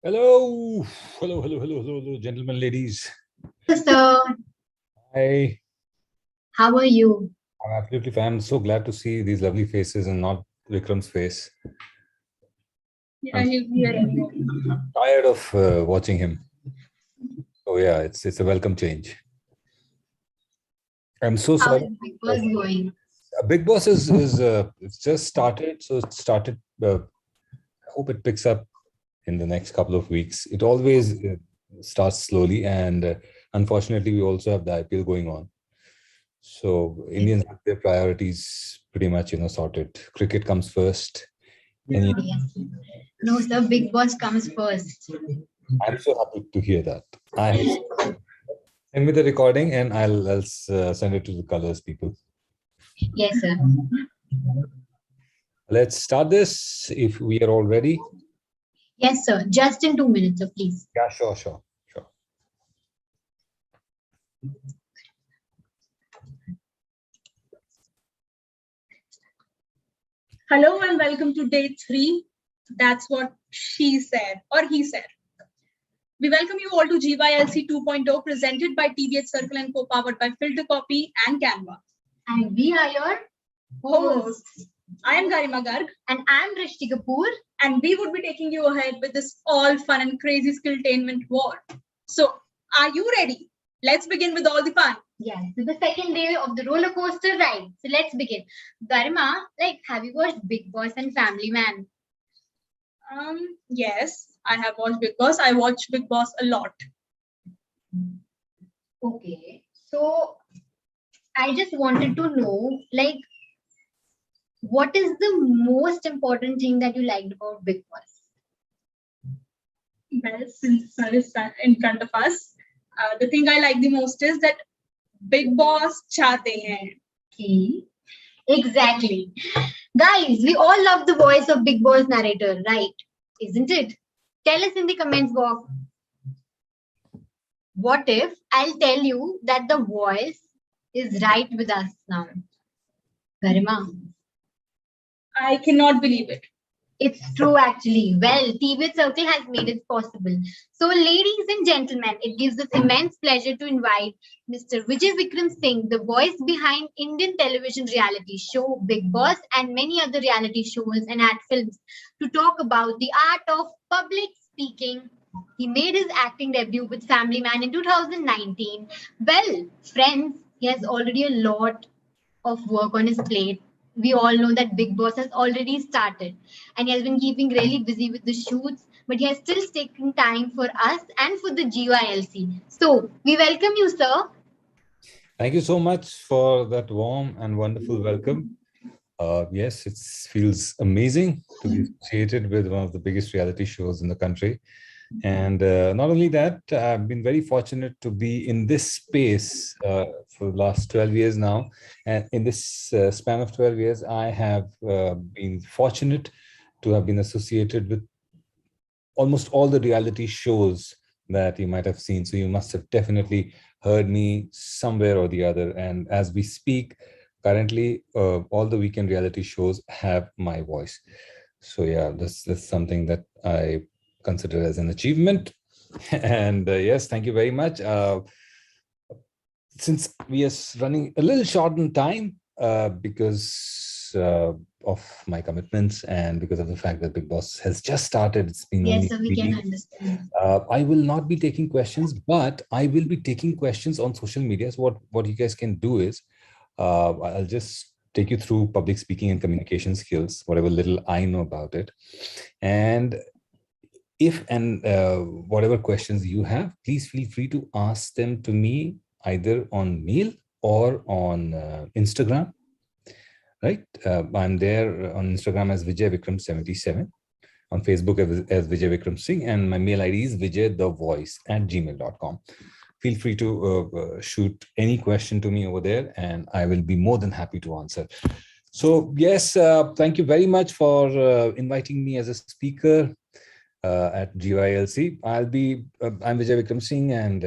Hello, hello, gentlemen, ladies. So, Hi, how are you? I'm absolutely fine. I'm so glad to see these lovely faces and not Vikram's face. Yeah, I'm he's here anyway. tired of watching him. So yeah, it's a welcome change. I'm so How sorry. is Big Boss going? Big Boss is it's just started, so it started. I hope it picks up in the next couple of weeks. It always starts slowly, and unfortunately, we also have the IPL going on. So Indians have their priorities pretty much, sorted. Cricket comes first. And Yes. No, sir, Big Boss comes first. I'm so happy to hear that. I send me the recording and I'll send it to the colors people. Yes, sir. Let's start this if we are all ready. Yes, sir. Just in 2 minutes, so please. Yeah, sure. Hello and welcome to day 3. That's what she said or he said. We welcome you all to GYLC 2.0 presented by TBH Circle and co-powered by Filtercopy and Canva. And we are your Hosts. I am Garima Garg and I'm Rishti Kapoor. and we would be taking you ahead with this all fun and crazy Skilltainment War. So, are you ready? Let's begin with all the fun. Yes, so the second day of the roller coaster ride. So let's begin. Garima, have you watched Big Boss and Family Man? Yes, I have watched Big Boss. I watch Big Boss a lot. Okay, so I just wanted to know, what is the most important thing that you liked about Big Boss? Well, since sun is in front of us, the thing I like the most is that Big Boss चाहते हैं. Okay. Exactly. Guys, we all love the voice of Big Boss narrator, right? Isn't it? Tell us in the comments box. What if I'll tell you that the voice is right with us now? Garima. I cannot believe it. It's true, actually. Well, TBH Circle has made it possible. So, ladies and gentlemen, it gives us immense pleasure to invite Mr. Vijay Vikram Singh, the voice behind Indian television reality show Big Boss and many other reality shows and ad films, to talk about the art of public speaking. He made his acting debut with Family Man in 2019. Well, friends, he has already a lot of work on his plate. We all know that Big Boss has already started and he has been keeping really busy with the shoots, but he has still taken time for us and for the GYLC. So we welcome you, sir. Thank you so much for that warm and wonderful welcome. Yes, it feels amazing to be associated with one of the biggest reality shows in the country. And not only that, I've been very fortunate to be in this space for the last 12 years now. And in this span of 12 years, I have been fortunate to have been associated with almost all the reality shows that you might have seen. So you must have definitely heard me somewhere or the other. And as we speak, currently, all the weekend reality shows have my voice. So yeah, that's something that I consider as an achievement. And yes, thank you very much. Since we are running a little short on time because of my commitments and because of the fact that Big Boss has just started, it's been Yes, only so we can understand. I will not be taking questions, but I will be taking questions on social media. So what you guys can do is I'll just take you through public speaking and communication skills, whatever little I know about it. And if and whatever questions you have, please feel free to ask them to me either on mail or on Instagram. Right? I'm there on Instagram as Vijay Vikram 77, on Facebook as Vijay Vikram Singh, and my mail ID is vijaythevoice@gmail.com. Feel free to shoot any question to me over there, and I will be more than happy to answer. So yes, thank you very much for inviting me as a speaker at GYLC. I'm Vijay Vikram Singh, and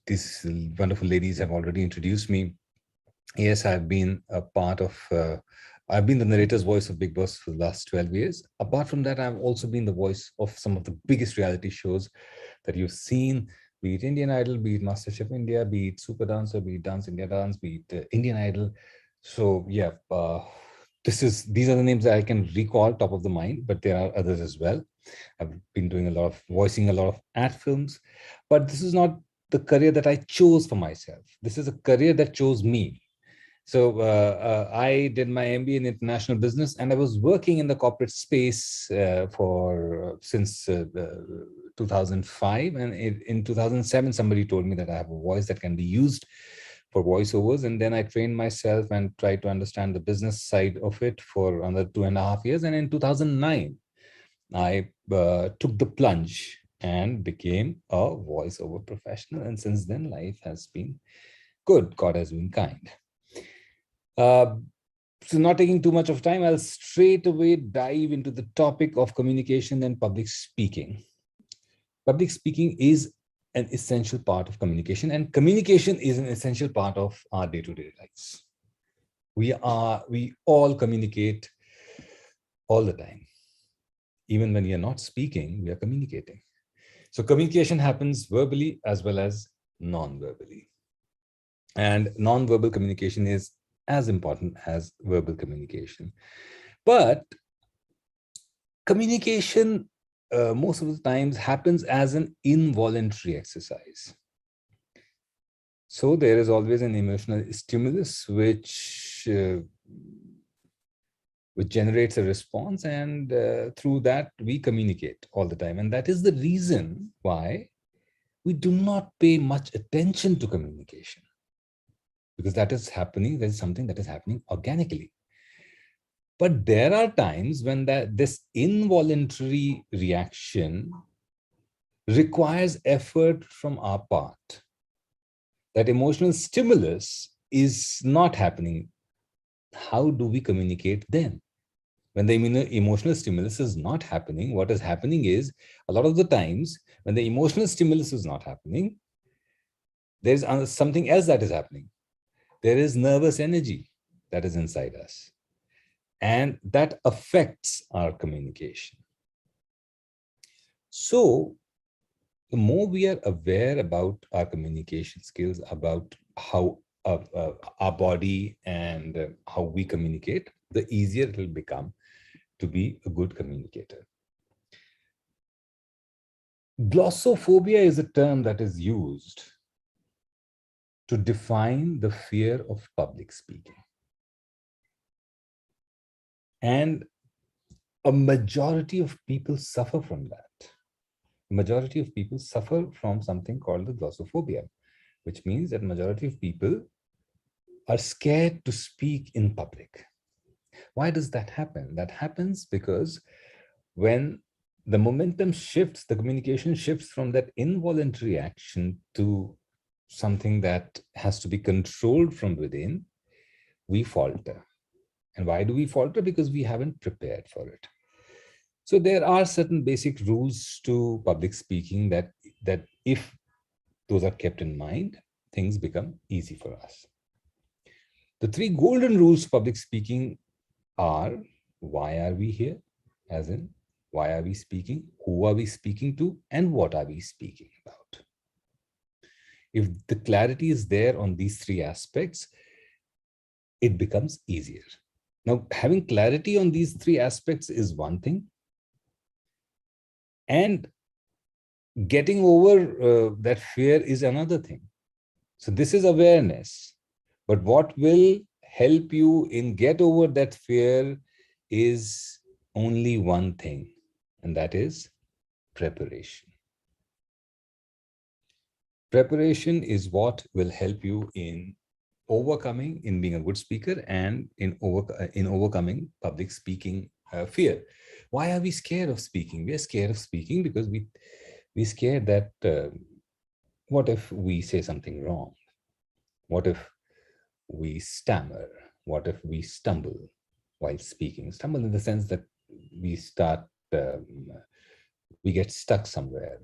these wonderful ladies have already introduced me. Yes, I've been a part of I've been the narrator's voice of Big Boss for the last 12 years. Apart from that, I've also been the voice of some of the biggest reality shows that you've seen, be it Indian Idol, be it MasterChef India, be it Super Dancer, be it Dance India Dance, be it Indian Idol. So yeah, these are the names that I can recall top of the mind, but there are others as well. I've been doing voicing a lot of ad films, but this is not the career that I chose for myself. This is a career that chose me. So I did my MBA in international business, and I was working in the corporate space since 2005. And in 2007, somebody told me that I have a voice that can be used for voiceovers. And then I trained myself and tried to understand the business side of it for another 2.5 years. And in 2009, I took the plunge and became a voiceover professional. And since then, life has been good. God has been kind. So not taking too much of time, I'll straight away dive into the topic of communication and public speaking. Public speaking is an essential part of communication, and communication is an essential part of our day-to-day lives. We all communicate all the time. Even when we are not speaking, we are communicating. So communication happens verbally as well as non-verbally. And non-verbal communication is as important as verbal communication. But communication most of the times happens as an involuntary exercise. So there is always an emotional stimulus which generates a response, and through that we communicate all the time. And that is the reason why we do not pay much attention to communication, because that is something that is happening organically. But there are times when this involuntary reaction requires effort from our part. That emotional stimulus is not happening. How do we communicate then? When the emotional stimulus is not happening, what is happening is, a lot of the times when the emotional stimulus is not happening, there's something else that is happening. There is nervous energy that is inside us, and that affects our communication. So the more we are aware about our communication skills, about how our body and how we communicate, the easier it will become to be a good communicator. Glossophobia is a term that is used to define the fear of public speaking. And a majority of people suffer from that. A majority of people suffer from something called the glossophobia, which means that majority of people are scared to speak in public. Why does that happen? That happens because when the momentum shifts, the communication shifts from that involuntary action to something that has to be controlled from within, we falter. And why do we falter? Because we haven't prepared for it. So there are certain basic rules to public speaking that if those are kept in mind, things become easy for us. The 3 golden rules to public speaking are: why are we here? As in, why are we speaking? Who are we speaking to? And what are we speaking about? If the clarity is there on these 3 aspects, it becomes easier. Now, having clarity on these 3 aspects is one thing, and getting over that fear is another thing. So this is awareness. But what will help you in get over that fear is only one thing, and that is preparation. Preparation is what will help you in being a good speaker and in overcoming public speaking fear. Why are we scared of speaking? We are scared of speaking because we're scared that what if we say something wrong? What if we stammer? What if we stumble while speaking? Stumble in the sense that we get stuck somewhere.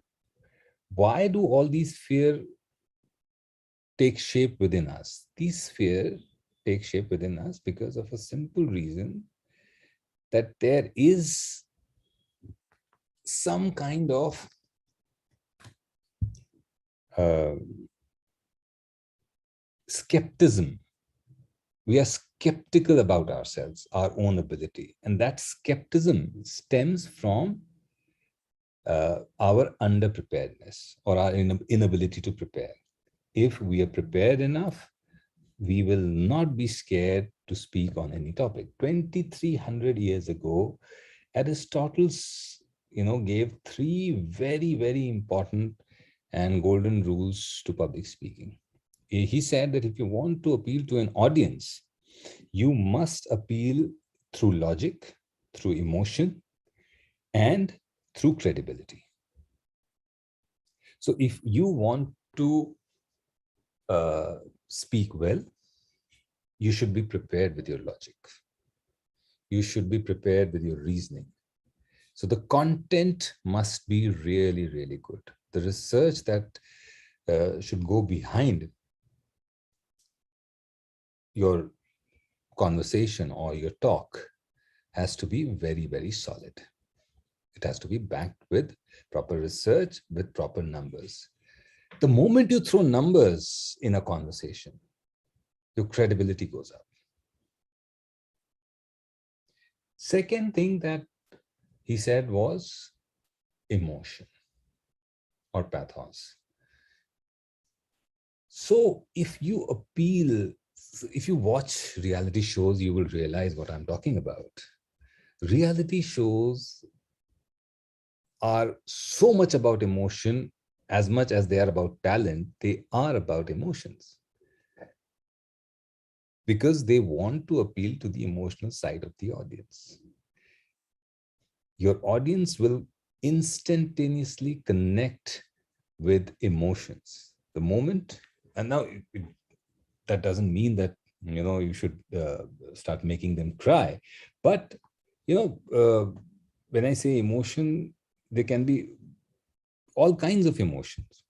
Why do all these fear take shape within us? These fear take shape within us because of a simple reason that there is some kind of skepticism. We are skeptical about ourselves, our own ability. And that skepticism stems from our underpreparedness or our inability to prepare. If we are prepared enough, we will not be scared to speak on any topic. 2,300 years ago, Aristotle, gave 3 very, very important and golden rules to public speaking. He said that if you want to appeal to an audience, you must appeal through logic, through emotion, and through credibility. So if you want to speak well, you should be prepared with your logic. You should be prepared with your reasoning. So the content must be really, really good. The research that should go behind your conversation or your talk has to be very, very solid. It has to be backed with proper research, with proper numbers. The moment you throw numbers in a conversation, your credibility goes up. Second thing that he said was emotion or pathos. So if you watch reality shows, you will realize what I'm talking about. Reality shows are so much about emotion. As much as they are about talent, they are about emotions. Because they want to appeal to the emotional side of the audience. Your audience will instantaneously connect with emotions. The moment, and now that doesn't mean that you should start making them cry, but when I say emotion, there can be all kinds of emotions.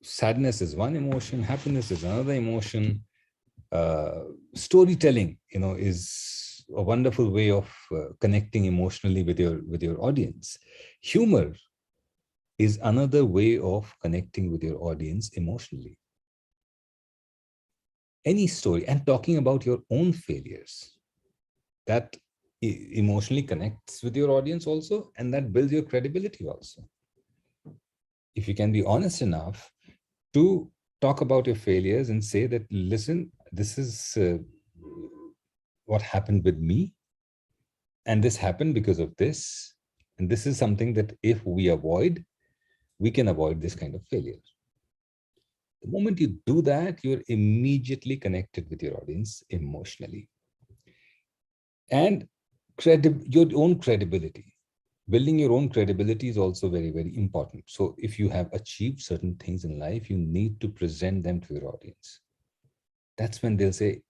Sadness is one emotion, happiness is another emotion. Storytelling, is a wonderful way of connecting emotionally with your audience. Humor is another way of connecting with your audience emotionally. Any story, and talking about your own failures, that emotionally connects with your audience also, and that builds your credibility also. If you can be honest enough to talk about your failures and say that, listen, this is what happened with me, and this happened because of this, and this is something that if we avoid, we can avoid this kind of failure. The moment you do that, you're immediately connected with your audience emotionally. And your own credibility. Building your own credibility is also very, very important. So if you have achieved certain things in life, you need to present them to your audience. That's when they'll say,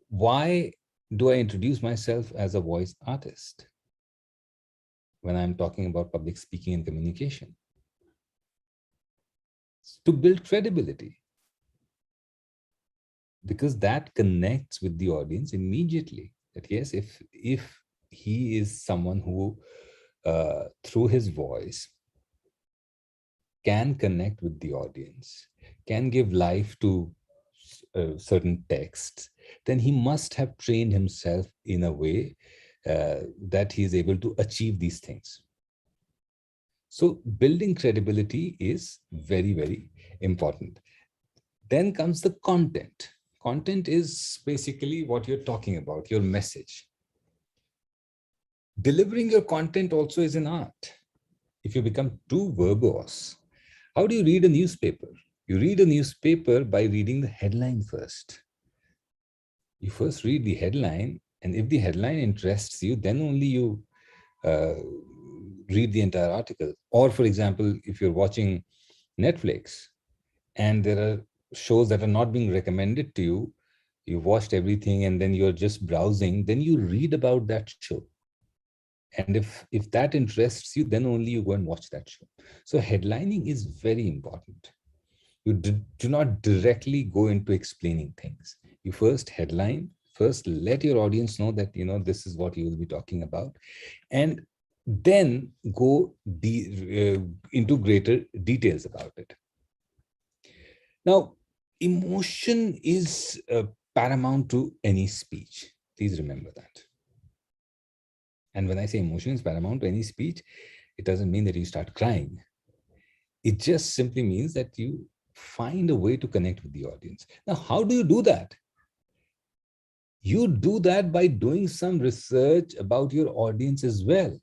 why do I introduce myself as a voice artist when I'm talking about public speaking and communication? To build credibility. Because that connects with the audience immediately. That yes, if he is someone who, through his voice, can connect with the audience, can give life to certain texts, then he must have trained himself in a way that he is able to achieve these things. So building credibility is very, very important. Then comes the content. Content is basically what you're talking about, your message. Delivering your content also is an art. If you become too verbose, how do you read a newspaper? You read a newspaper by reading the headline first. You first read the headline, and if the headline interests you, then only you read the entire article. Or for example, if you're watching Netflix and there are shows that are not being recommended to you, you've watched everything and then you're just browsing, then you read about that show. And if that interests you, then only you go and watch that show. So headlining is very important. You do not directly go into explaining things. You first headline, first let your audience know that, this is what you will be talking about, and then go into greater details about it. Now, emotion is paramount to any speech. Please remember that. And when I say emotion is paramount to any speech, it doesn't mean that you start crying. It just simply means that you find a way to connect with the audience. Now, how do you do that? You do that by doing some research about your audience as well.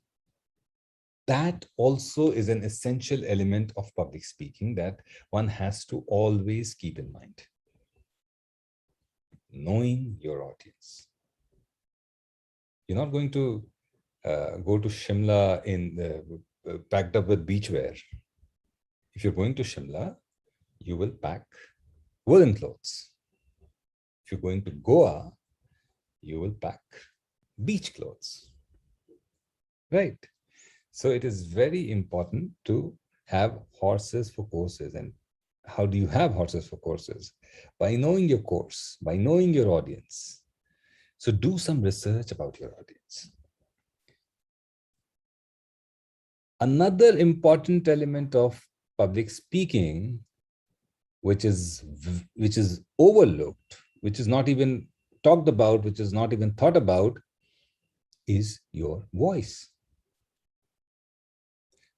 That also is an essential element of public speaking that one has to always keep in mind. Knowing your audience. You're not going to go to Shimla packed up with beachwear. If you're going to Shimla, you will pack woolen clothes. If you're going to Goa, you will pack beach clothes, right? So it is very important to have horses for courses. And how do you have horses for courses? By knowing your course, by knowing your audience. So do some research about your audience. Another important element of public speaking, which is overlooked, which is not even talked about, which is not even thought about, is your voice.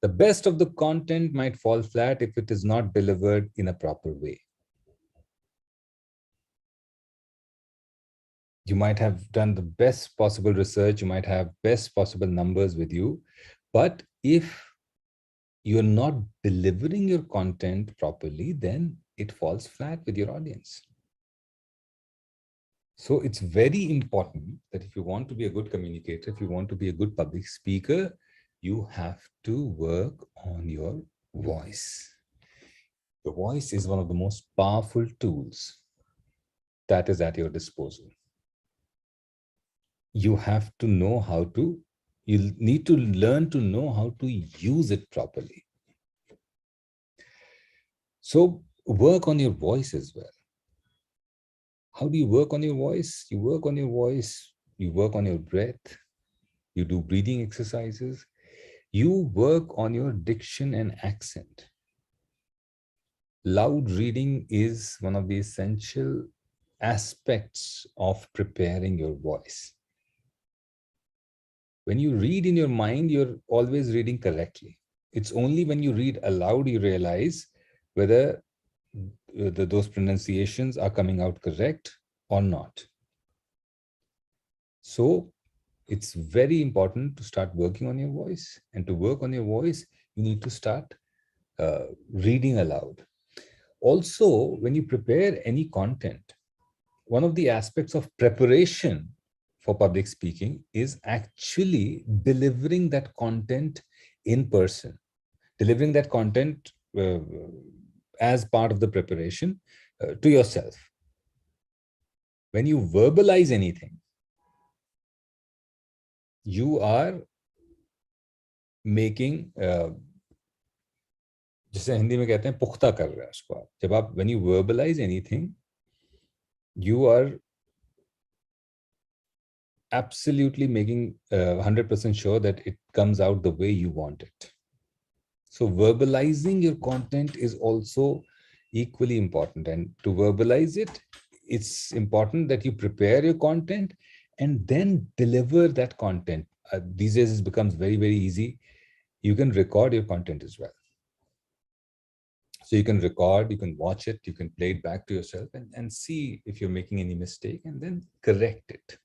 The best of the content might fall flat if it is not delivered in a proper way. You might have done the best possible research, you might have best possible numbers with you, but if you're not delivering your content properly, then it falls flat with your audience. So it's very important that if you want to be a good communicator, if you want to be a good public speaker, you have to work on your voice. The voice is one of the most powerful tools that is at your disposal. You have to know how to, you need to learn to know how to use it properly. So work on your voice as well. How do you work on your voice? You work on your voice, you work on your breath, you do breathing exercises, you work on your diction and accent. Loud reading is one of the essential aspects of preparing your voice. When you read in your mind, you're always reading correctly. It's only when you read aloud you realize whether those pronunciations are coming out correct or not. So it's very important to start working on your voice. And to work on your voice, you need to start reading aloud. Also, when you prepare any content, one of the aspects of preparation for public speaking is actually delivering that content in person, delivering that content as part of the preparation to yourself. When you verbalize anything, you are making, जिसे हिंदी में कहते हैं पुख्ता कर रहे हैं उसको आप. जब आप when you verbalize anything, you are absolutely making 100% sure that it comes out the way you want it. So verbalizing your content is also equally important. And to verbalize it, it's important that you prepare your content and then deliver that content. These days it becomes very, very easy. You can record your content as well. So you can record, you can watch it, you can play it back to yourself and see if you're making any mistake and then correct it.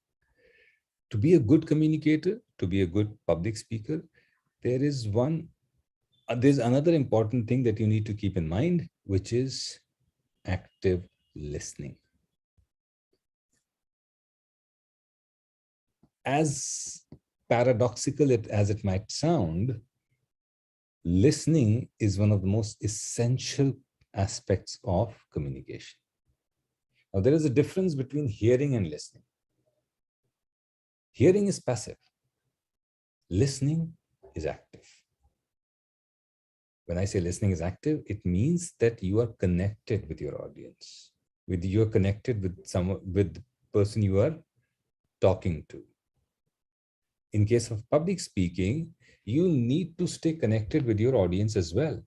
To be a good communicator, to be a good public speaker, there's another important thing that you need to keep in mind, which is active listening. As paradoxical as it might sound, listening is one of the most essential aspects of communication. Now, there is a difference between hearing and listening. Hearing is passive. Listening is active. When I say listening is active, it means that you are connected with your audience, you're connected with with the person you are talking to. In case of public speaking, you need to stay connected with your audience as well.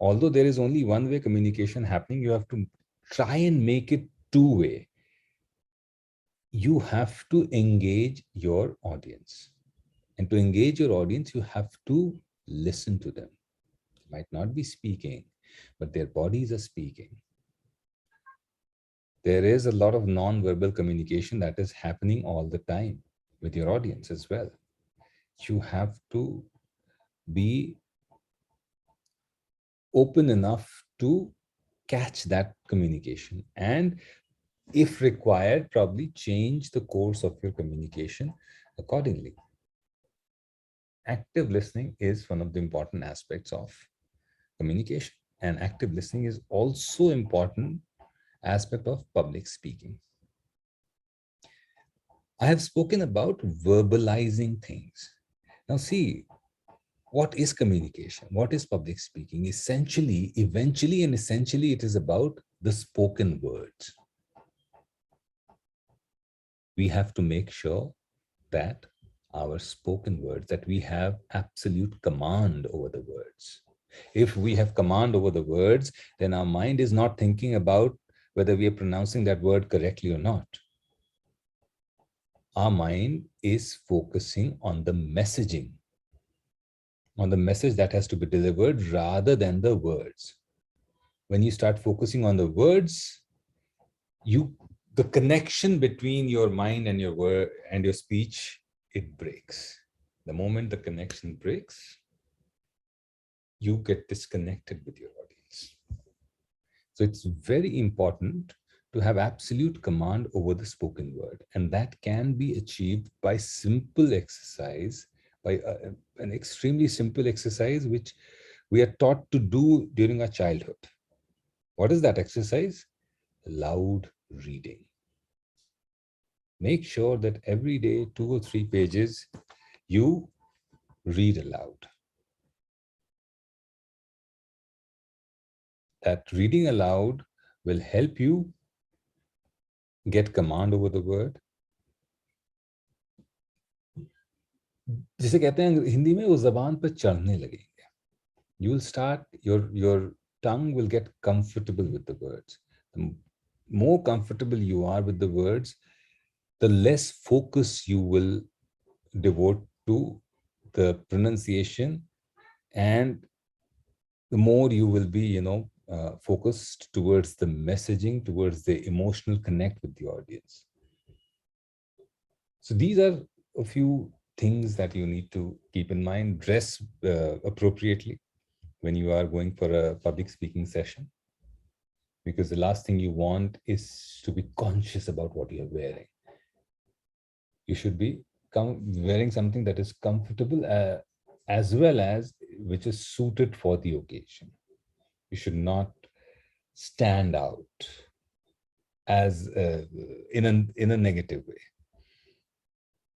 Although there is only one-way communication happening, you have to try and make it two-way. You have to engage your audience. And to engage your audience, you have to listen to them. They might not be speaking, but their bodies are speaking. There is a lot of non-verbal communication that is happening all the time with your audience as well. You have to be open enough to catch that communication, and if required, probably change the course of your communication accordingly. Active listening is one of the important aspects of communication, and active listening is also important aspect of public speaking. I have spoken about verbalizing things. Now see, what is communication? What is public speaking? Essentially, eventually and essentially, it is about the spoken words. We have to make sure that our spoken words, that we have absolute command over the words. If we have command over the words, then our mind is not thinking about whether we are pronouncing that word correctly or not. Our mind is focusing on the messaging, on the message that has to be delivered rather than the words. When you start focusing on the words, the connection between your mind and your word and your speech, it breaks. The moment the connection breaks, you get disconnected with your audience. So it's very important to have absolute command over the spoken word, and that can be achieved by simple exercise, by an extremely simple exercise which we are taught to do during our childhood. What is that exercise? Loud reading. Make sure that every day 2 or 3 pages you read aloud. That reading aloud will help you get command over the word. जिसे कहते हैं हिंदी में वो ज़बान पर चढ़ने लगेंगे. You will start, your tongue will get comfortable with the words. The more comfortable you are with the words, the less focus you will devote to the pronunciation, and the more you will be, focused towards the messaging, towards the emotional connect with the audience. So these are a few things that you need to keep in mind. Dress appropriately when you are going for a public speaking session, because the last thing you want is to be conscious about what you're wearing. You should be wearing something that is comfortable as well as which is suited for the occasion. You should not stand out as in a negative way.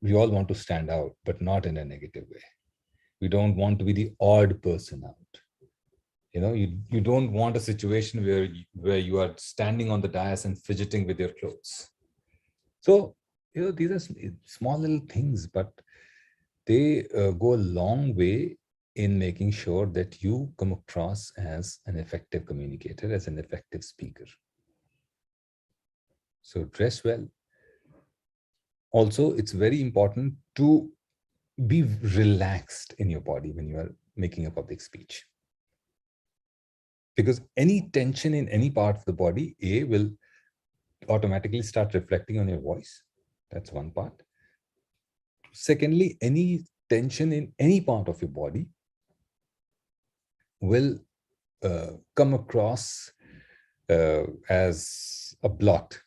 We all want to stand out, but not in a negative way. We don't want to be the odd person out. You don't want a situation where you are standing on the dais and fidgeting with your clothes. So, these are small little things, but they go a long way in making sure that you come across as an effective communicator, as an effective speaker. So dress well. Also, it's very important to be relaxed in your body when you are making a public speech. Because any tension in any part of the body, will automatically start reflecting on your voice. That's one part. Secondly, any tension in any part of your body will come across as a blot.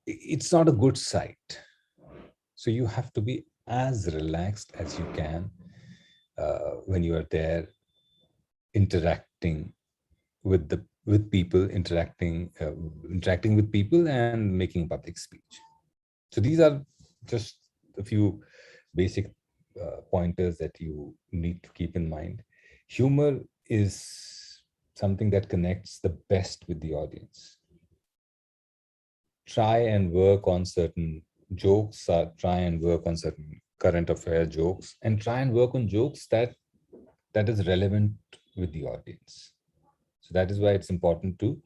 It's not a good sight. So you have to be as relaxed as you can when you are there interacting with people, interacting with people and making a public speech. So these are just a few basic pointers that you need to keep in mind. Humor is something that connects the best with the audience. Try and work on certain jokes, try and work on certain current affair jokes, and try and work on jokes that is relevant with the audience. So that is why it's important to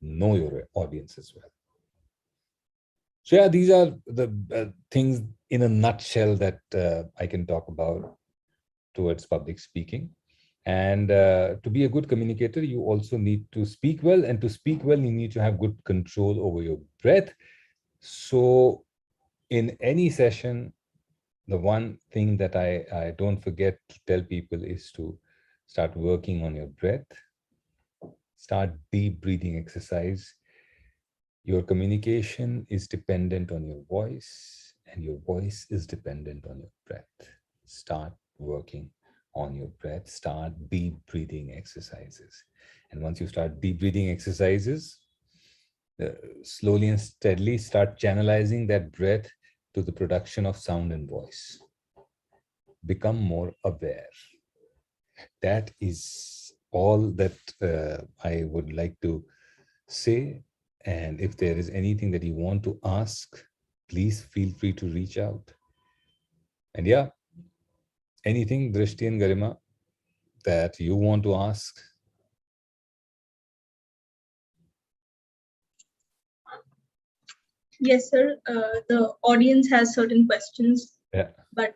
know your audience as well. So yeah, these are the things in a nutshell that I can talk about towards public speaking. And to be a good communicator, you also need to speak well. And to speak well, you need to have good control over your breath. So in any session, the one thing that I don't forget to tell people is to start working on your breath. Start deep breathing exercise. Your communication is dependent on your voice, and your voice is dependent on your breath. Start working on your breath. Start deep breathing exercises. And once you start deep breathing exercises, slowly and steadily start channelizing that breath to the production of sound and voice. Become more aware. That is all that I would like to say. And if there is anything that you want to ask, please feel free to reach out. And yeah, anything, Drishti and Garima, that you want to ask? Yes, sir. The audience has certain questions, Yeah. but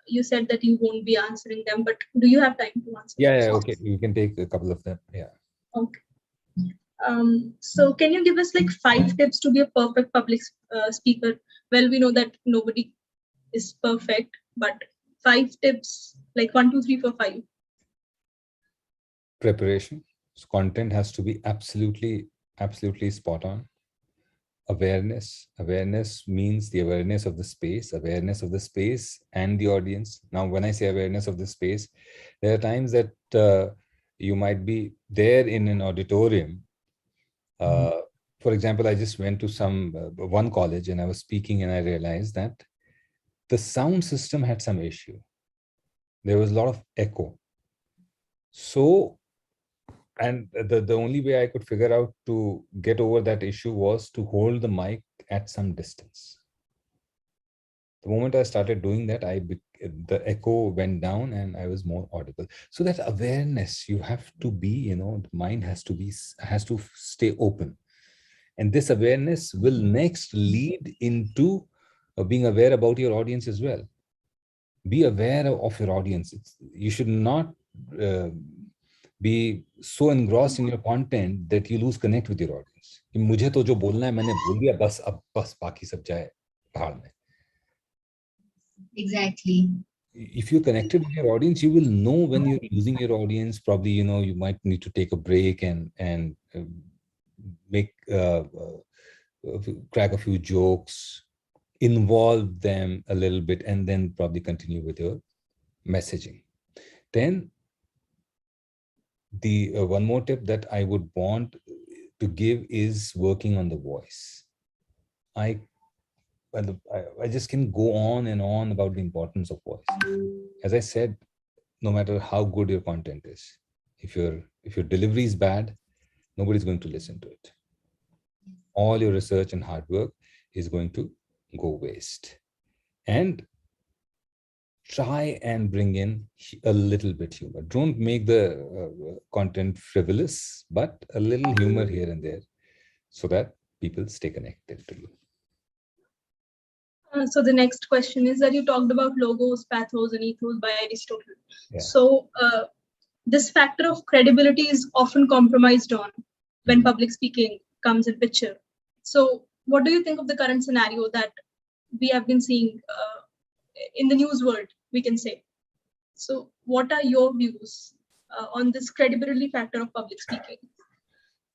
you said that you won't be answering them. But do you have time to answer? Yeah, okay. You can take a couple of them. Yeah. Okay. So can you give us like 5 tips to be a perfect public speaker? Well, we know that nobody is perfect, but 5 tips, like 1, 2, 3, 4, 5. Preparation. So content has to be absolutely spot on. Awareness. Awareness means the awareness of the space and the audience. Now, when I say awareness of the space, there are times that you might be there in an auditorium. For example, I just went to one college and I was speaking and I realized that the sound system had some issue. There was a lot of echo. So, and the only way I could figure out to get over that issue was to hold the mic at some distance. The moment I started doing that, the echo went down and I was more audible. So that awareness, you have to be, the mind has to stay open. And this awareness will next lead into being aware about your audience as well. Be aware of your audience. You should not be so engrossed in your content that you lose connect with your audience. मुझे तो जो बोलना है मैंने बोल दिया, बस अब बस बाकी सब जाए पहाड़ में. Exactly. If you're connected with your audience, you will know when you're losing your audience. Probably, you might need to take a break and make crack a few jokes, involve them a little bit, and then probably continue with your messaging. Then the one more tip that I would want to give is working on the voice. I just can go on and on about the importance of voice. As I said, no matter how good your content is, if your delivery is bad, nobody's going to listen to it. All your research and hard work is going to go waste. And try and bring in a little bit humor. Don't make the content frivolous, but a little humor here and there so that people stay connected to you. So the next question is that you talked about logos, pathos, and ethos by Aristotle. Yeah. So this factor of credibility is often compromised on when public speaking comes in picture. So what do you think of the current scenario that we have been seeing in the news world, we can say? So what are your views on this credibility factor of public speaking?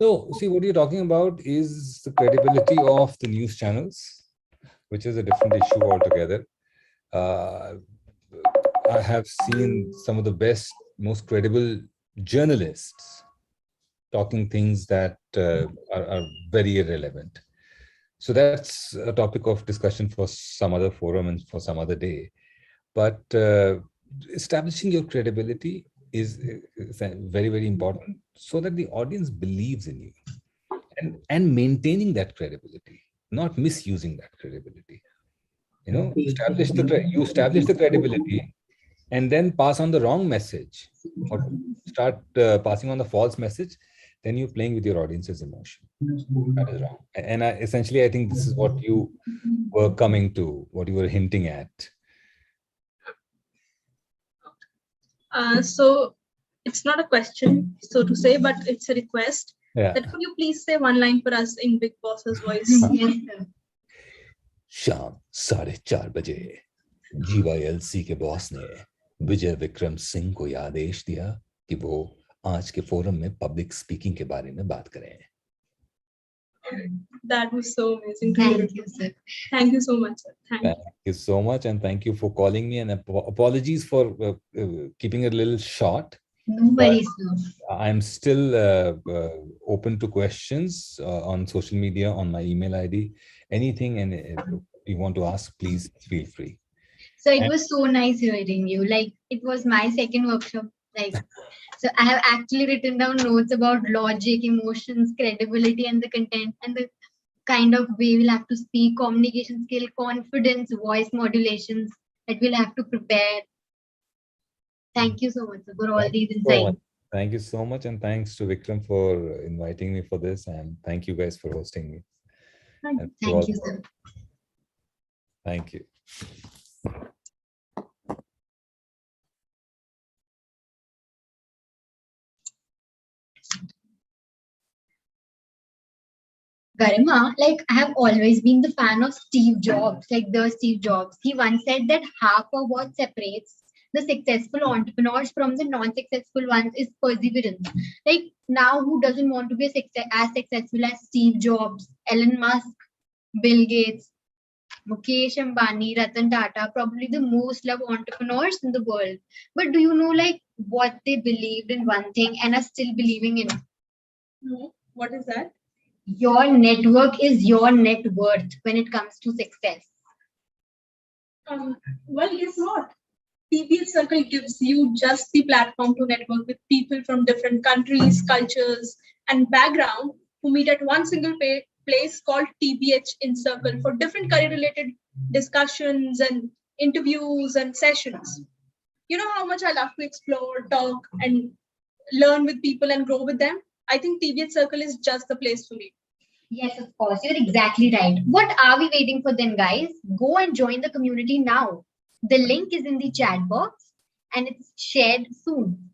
So see, what you're talking about is the credibility of the news channels, which is a different issue altogether. I have seen some of the best, most credible journalists talking things that are very irrelevant. So that's a topic of discussion for some other forum and for some other day. But establishing your credibility is very, very important so that the audience believes in you, and maintaining that credibility, not misusing that credibility. You know, you establish the credibility and then pass on the wrong message or start passing on the false message, then you're playing with your audience's emotion. That is wrong. And essentially, I think this is what you were coming to, what you were hinting at. So it's not a question, so to say, but it's a request. Yeah. That could you please say one line for us in Big Boss's voice? Yes, sir. शाम 4:30 बजे GYLC के boss ने विजय विक्रम सिंह को यह आदेश दिया कि वो आज के फोरम में पब्लिक स्पीकिंग के बारे में बात करें. That was so amazing. Thank you, sir. Thank you so much, sir. Thank you so much, and thank you for calling me. And apologies for keeping it a little short. No worries, sir. I'm still open to questions on social media, on my email ID, anything, and if you want to ask, please feel free. So it was so nice hearing you. Like, it was my second workshop. Like, so I have actually written down notes about logic, emotions, credibility, and the content, and the kind of way we'll have to speak, communication skill, confidence, voice modulations that we'll have to prepare. Thank you so much for all these insights. Thank you so much, and thanks to Vikram for inviting me for this, and thank you guys for hosting me. Thank you, sir. Thank you. Garima, like, I have always been the fan of Steve Jobs, like the Steve Jobs. He once said that half of what separates the successful entrepreneurs from the non-successful ones is perseverance. Like, now who doesn't want to be as successful as Steve Jobs, Elon Musk, Bill Gates, Mukesh Ambani, Ratan Tata, probably the most loved entrepreneurs in the world. But do you know, like, what they believed in one thing and are still believing in? No, what is that? Your network is your net worth when it comes to success. Well, guess what? TBH Circle gives you just the platform to network with people from different countries, cultures, and background who meet at one single place called TBH in Circle for different career-related discussions and interviews and sessions. You know how much I love to explore, talk, and learn with people and grow with them? I think TBH Circle is just the place for me. Yes, of course. You're exactly right. What are we waiting for then, guys? Go and join the community now. The link is in the chat box and it's shared soon.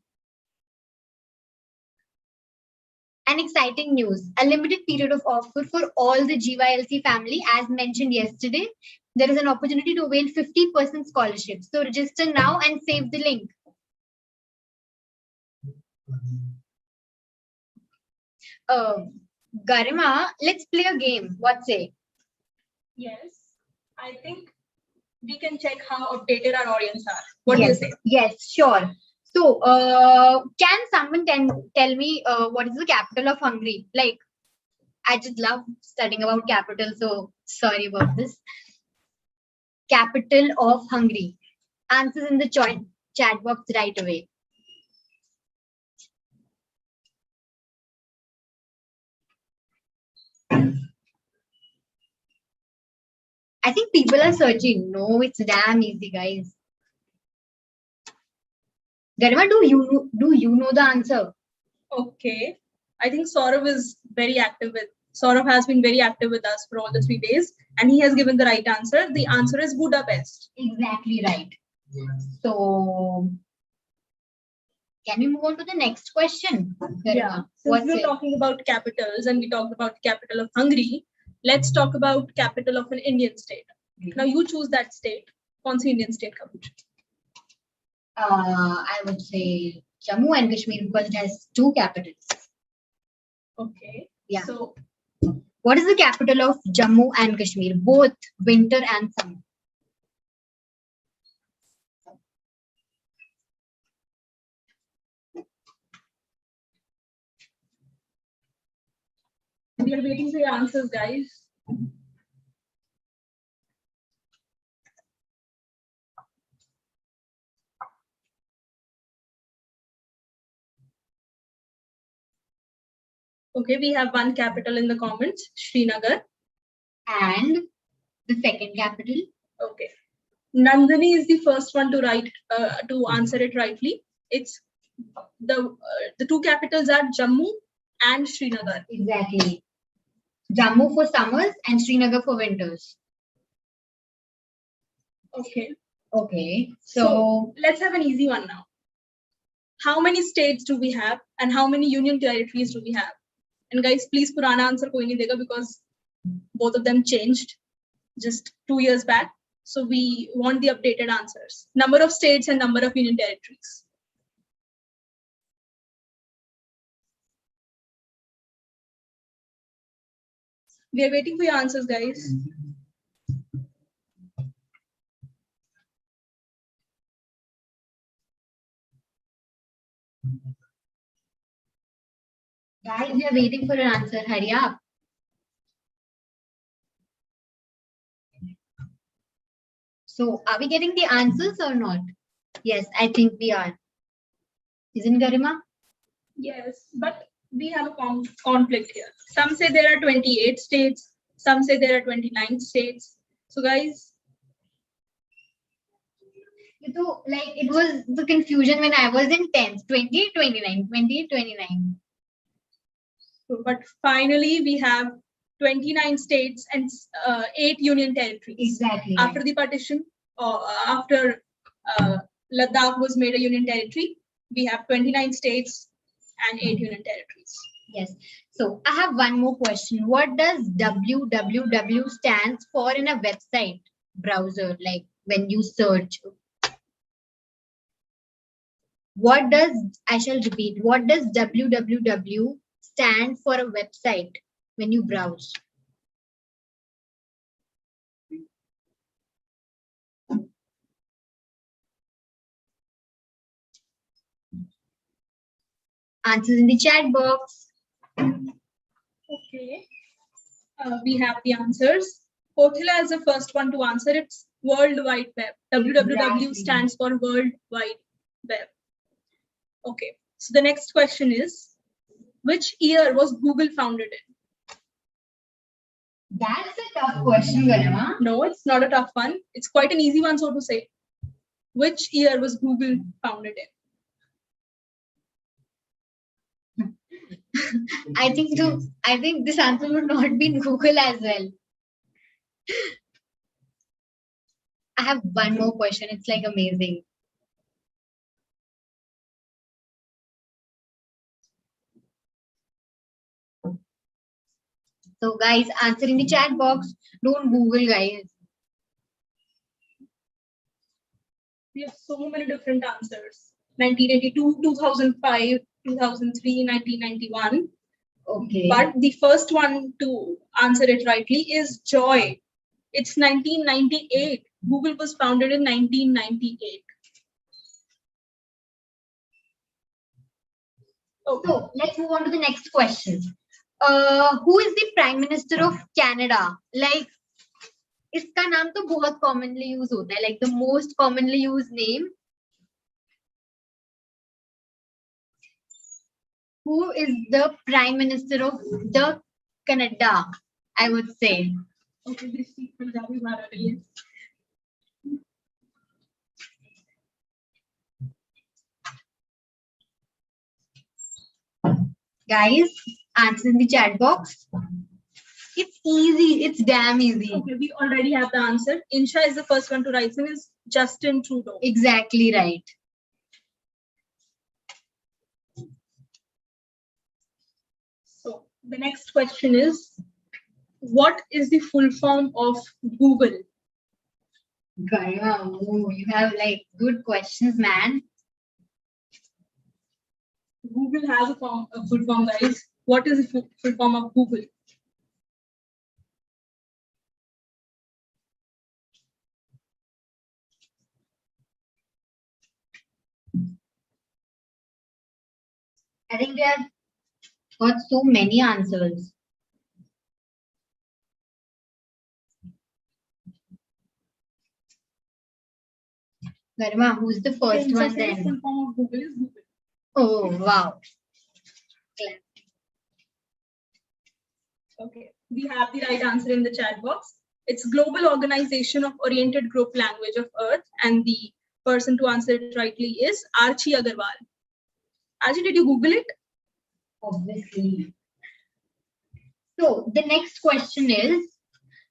An exciting news, a limited period of offer for all the GYLC family. As mentioned yesterday, there is an opportunity to avail 50% scholarship. So register now and save the link. Garima, let's play a game. What say? Yes, I think we can check how updated our audience are. What do you say? Yes, sure. So, can someone tell me what is the capital of Hungary? Like, I just love studying about capital, so sorry about this. Capital of Hungary. Answers in the chat box right away. I think people are searching. No, it's damn easy, guys. Garima, do you know the answer? Okay. I think Saurav is very active Saurav has been very active with us for all the 3 days, and he has given the right answer. The answer is Budapest. Exactly right. So, can we move on to the next question? Yeah. Since we're talking about capitals and we talked about capital of Hungary, let's talk about capital of an Indian state. Now you choose that state. Kaun si Indian state ka puch? I would say Jammu and Kashmir because it has 2 capitals. Okay. Yeah. So, what is the capital of Jammu and Kashmir? Both winter and summer. we are waiting for your answers, guys. Okay, we have one capital in the comments, Srinagar. And the second capital. Okay. Nandini is the first one to write to answer it rightly. It's the two capitals are Jammu and Srinagar. Exactly. Jammu for summers and Srinagar for winters. Okay. Okay. So let's have an easy one now. How many states do we have and how many union territories do we have? And guys, please purana answer koi nahi dega because both of them changed just 2 years back. So we want the updated answers. Number of states and number of union territories. We are waiting for your answers, guys. Guys, we are waiting for an answer. Hurry up. So, are we getting the answers or not? Yes, I think we are. Isn't Garima? Yes, but we have a conflict here. Some say there are 28 states. Some say there are 29 states. So, guys. So, like, it was the confusion when I was in 10th. 20, 29, 20, 29. So, but finally, we have 29 states and 8 union territories. Exactly. After the partition, after Ladakh was made a union territory, we have 29 states and 8 union territories. Yes. So I have one more question. What does www stands for in a website browser? Like when you search. What does, I shall repeat, what does www stand for a website when you browse? Answers in the chat box. Okay. We have the answers. Kothila is the first one to answer. It's World Wide Web. www stands for World Wide Web. Okay. So the next question is, which year was Google founded in? That's a tough question, Garima. No, it's not a tough one. It's quite an easy one, so to say. Which year was Google founded in? I think this answer would not be in Google as well. I have one more question. It's like amazing. So guys, answer in the chat box. Don't Google, guys. We have so many different answers. 1982, 2005, 2003, 1991. Okay. But the first one to answer it rightly is Joy. It's 1998. Google was founded in 1998. Okay. So let's move on to the next question. Who is the Prime Minister of Canada? Like, इसका नाम तो बहुत commonly use होता है. Like the most commonly used name. Who is the Prime Minister of the Canada? I would say. Okay, this is Punjabi Marathi. Guys, answer in the chat box. It's easy. It's damn easy. Okay, we already have the answer. Insha is the first one to write in is Justin Trudeau. Exactly right. So the next question is, what is the full form of Google? Garima, you have like good questions, man. Google has a full form, guys. What is the full form of Google? I think they have got so many answers. Garima, who's the first one then? The full form of Google is Google. Oh, wow. Okay, we have the right answer in the chat box. It's Global Organization of Oriented Group Language of Earth, and the person to answer it rightly is Archie Agarwal. Archie, did you Google it? Obviously. So the next question is,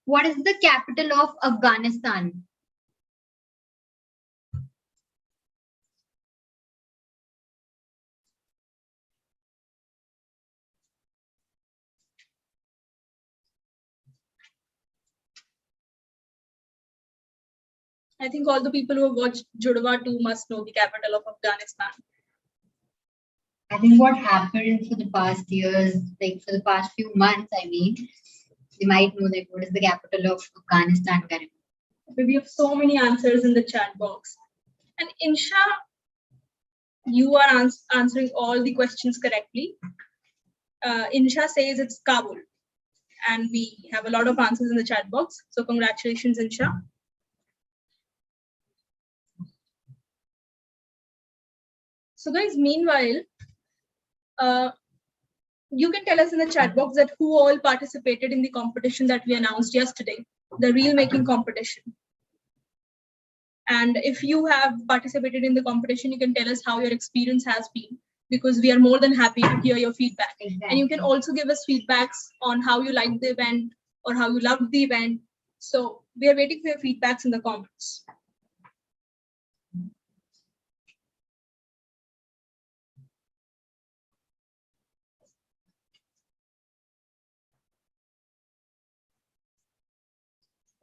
what is the capital of Afghanistan? I think all the people who have watched Judawa 2 must know the capital of Afghanistan. I think what happened for the past years, like for the past few months, I mean, they might know that what is the capital of Afghanistan currently. We have so many answers in the chat box. And Insha, you are answering all the questions correctly. Insha says it's Kabul. And we have a lot of answers in the chat box. So congratulations, Insha. So guys, meanwhile, you can tell us in the chat box that who all participated in the competition that we announced yesterday, the reel making competition. And if you have participated in the competition, you can tell us how your experience has been, because we are more than happy to hear your feedback. Exactly. And you can also give us feedbacks on how you liked the event or how you loved the event. So we are waiting for your feedbacks in the comments.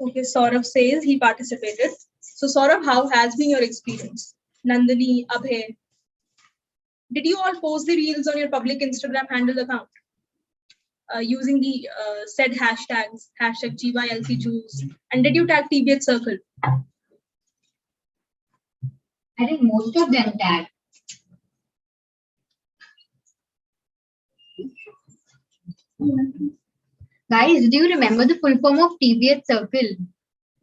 Okay, Saurav says he participated. So Saurav, how has been your experience? Nandini, Abhay, did you all post the reels on your public Instagram handle account using the said hashtags, hashtag GYLC juice, and did you tag TBH Circle? I think most of them tagged. Guys, do you remember the full form of TBH Circle?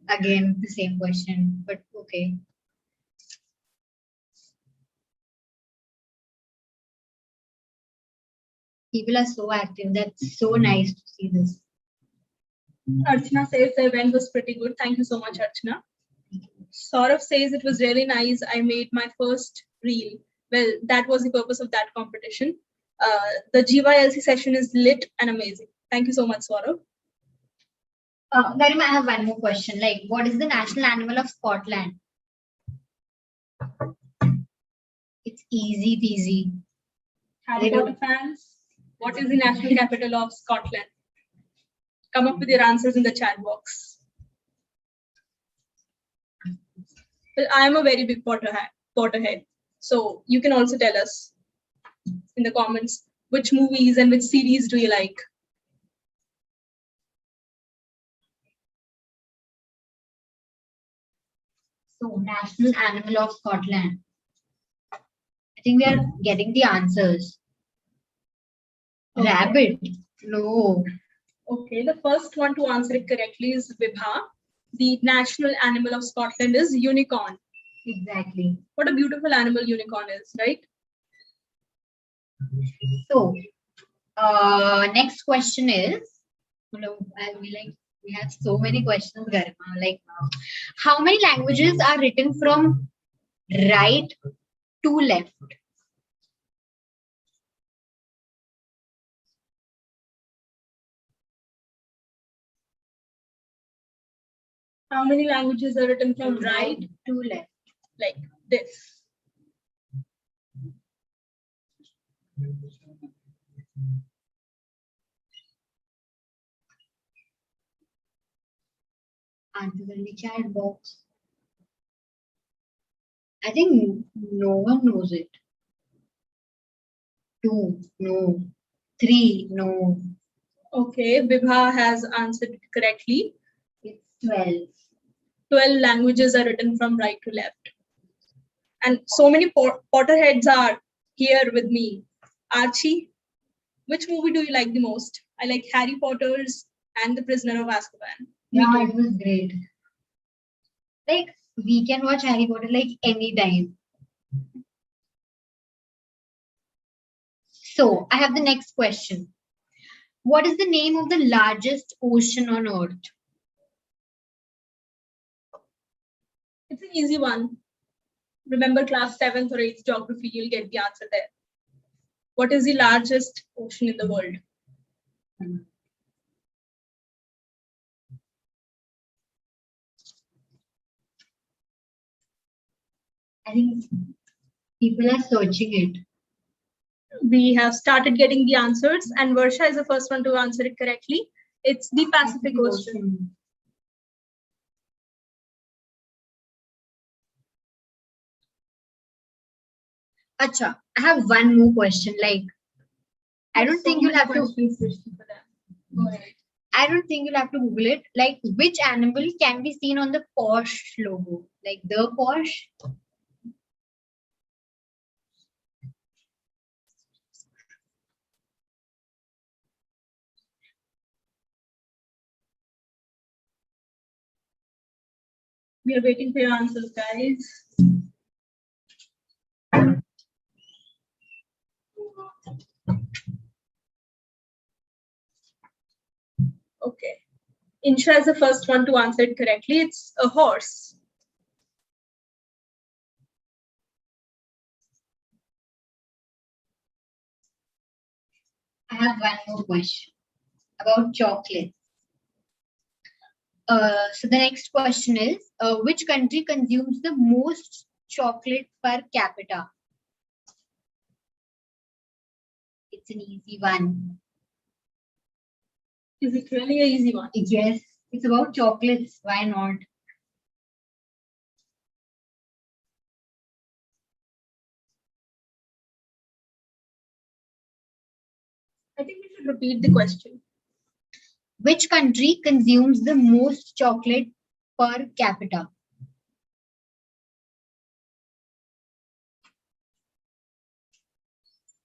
Again, the same question, but okay. People are so active. That's so nice to see this. Archana says the event was pretty good. Thank you so much, Archana. Saurav says it was really nice. I made my first reel. Well, that was the purpose of that competition. The GYLC session is lit and amazing. Thank you so much, Saurav. Garima, I have one more question. Like, what is the national animal of Scotland? It's easy peasy. Harry Potter fans, what is the national capital of Scotland? Come up with your answers in the chat box. Well, I am a very big Potterhead. So you can also tell us in the comments which movies and which series do you like. So, national animal of Scotland. I think we are getting the answers. Okay. Rabbit. No. Okay, the first one to answer it correctly is YUWAAH. The national animal of Scotland is unicorn. Exactly. What a beautiful animal unicorn is, right? So, next question is, we have so many questions, Garima. Like, how many languages are written from right to left? How many languages are written from right to left? Like this. Answer in the chat box. I think no one knows it. 2, no. 3, no. Okay, YUWAAH has answered correctly. It's 12. 12 languages are written from right to left. And so many Potterheads are here with me. Archie, which movie do you like the most? I like Harry Potter's and The Prisoner of Azkaban. Yeah, it was great. Like, we can watch Harry Potter like anytime. So, I have the next question. What is the name of the largest ocean on Earth? It's an easy one. Remember class 7th or 8th geography, you'll get the answer there. What is the largest ocean in the world? I think people are searching it. We have started getting the answers, and Varsha is the first one to answer it correctly. It's the Pacific Ocean. Acha, I have one more question. Like, I don't think you'll have to. Go ahead. I don't think you'll have to Google it. Like, which animal can be seen on the Porsche logo? Like the Porsche. We are waiting for your answers, guys. Okay. Insha is the first one to answer it correctly. It's a horse. I have one more question about chocolates. So the next question is, which country consumes the most chocolate per capita? It's an easy one. Is it really an easy one? Yes, it's about chocolates. Why not? I think we should repeat the question. Which country consumes the most chocolate per capita?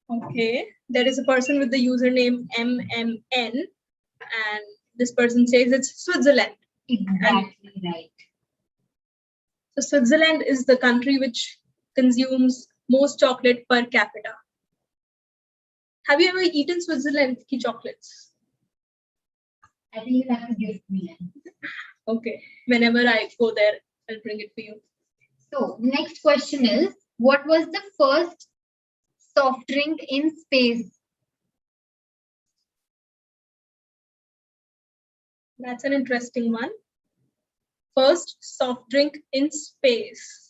Okay, there is a person with the username MMN, and this person says it's Switzerland. Exactly right. So Switzerland is the country which consumes most chocolate per capita. Have you ever eaten Switzerland ki chocolates? I think you'll have to give me one. Okay, whenever I go there, I'll bring it for you. So the next question is, what was the first soft drink in space? That's an interesting one. First soft drink in space.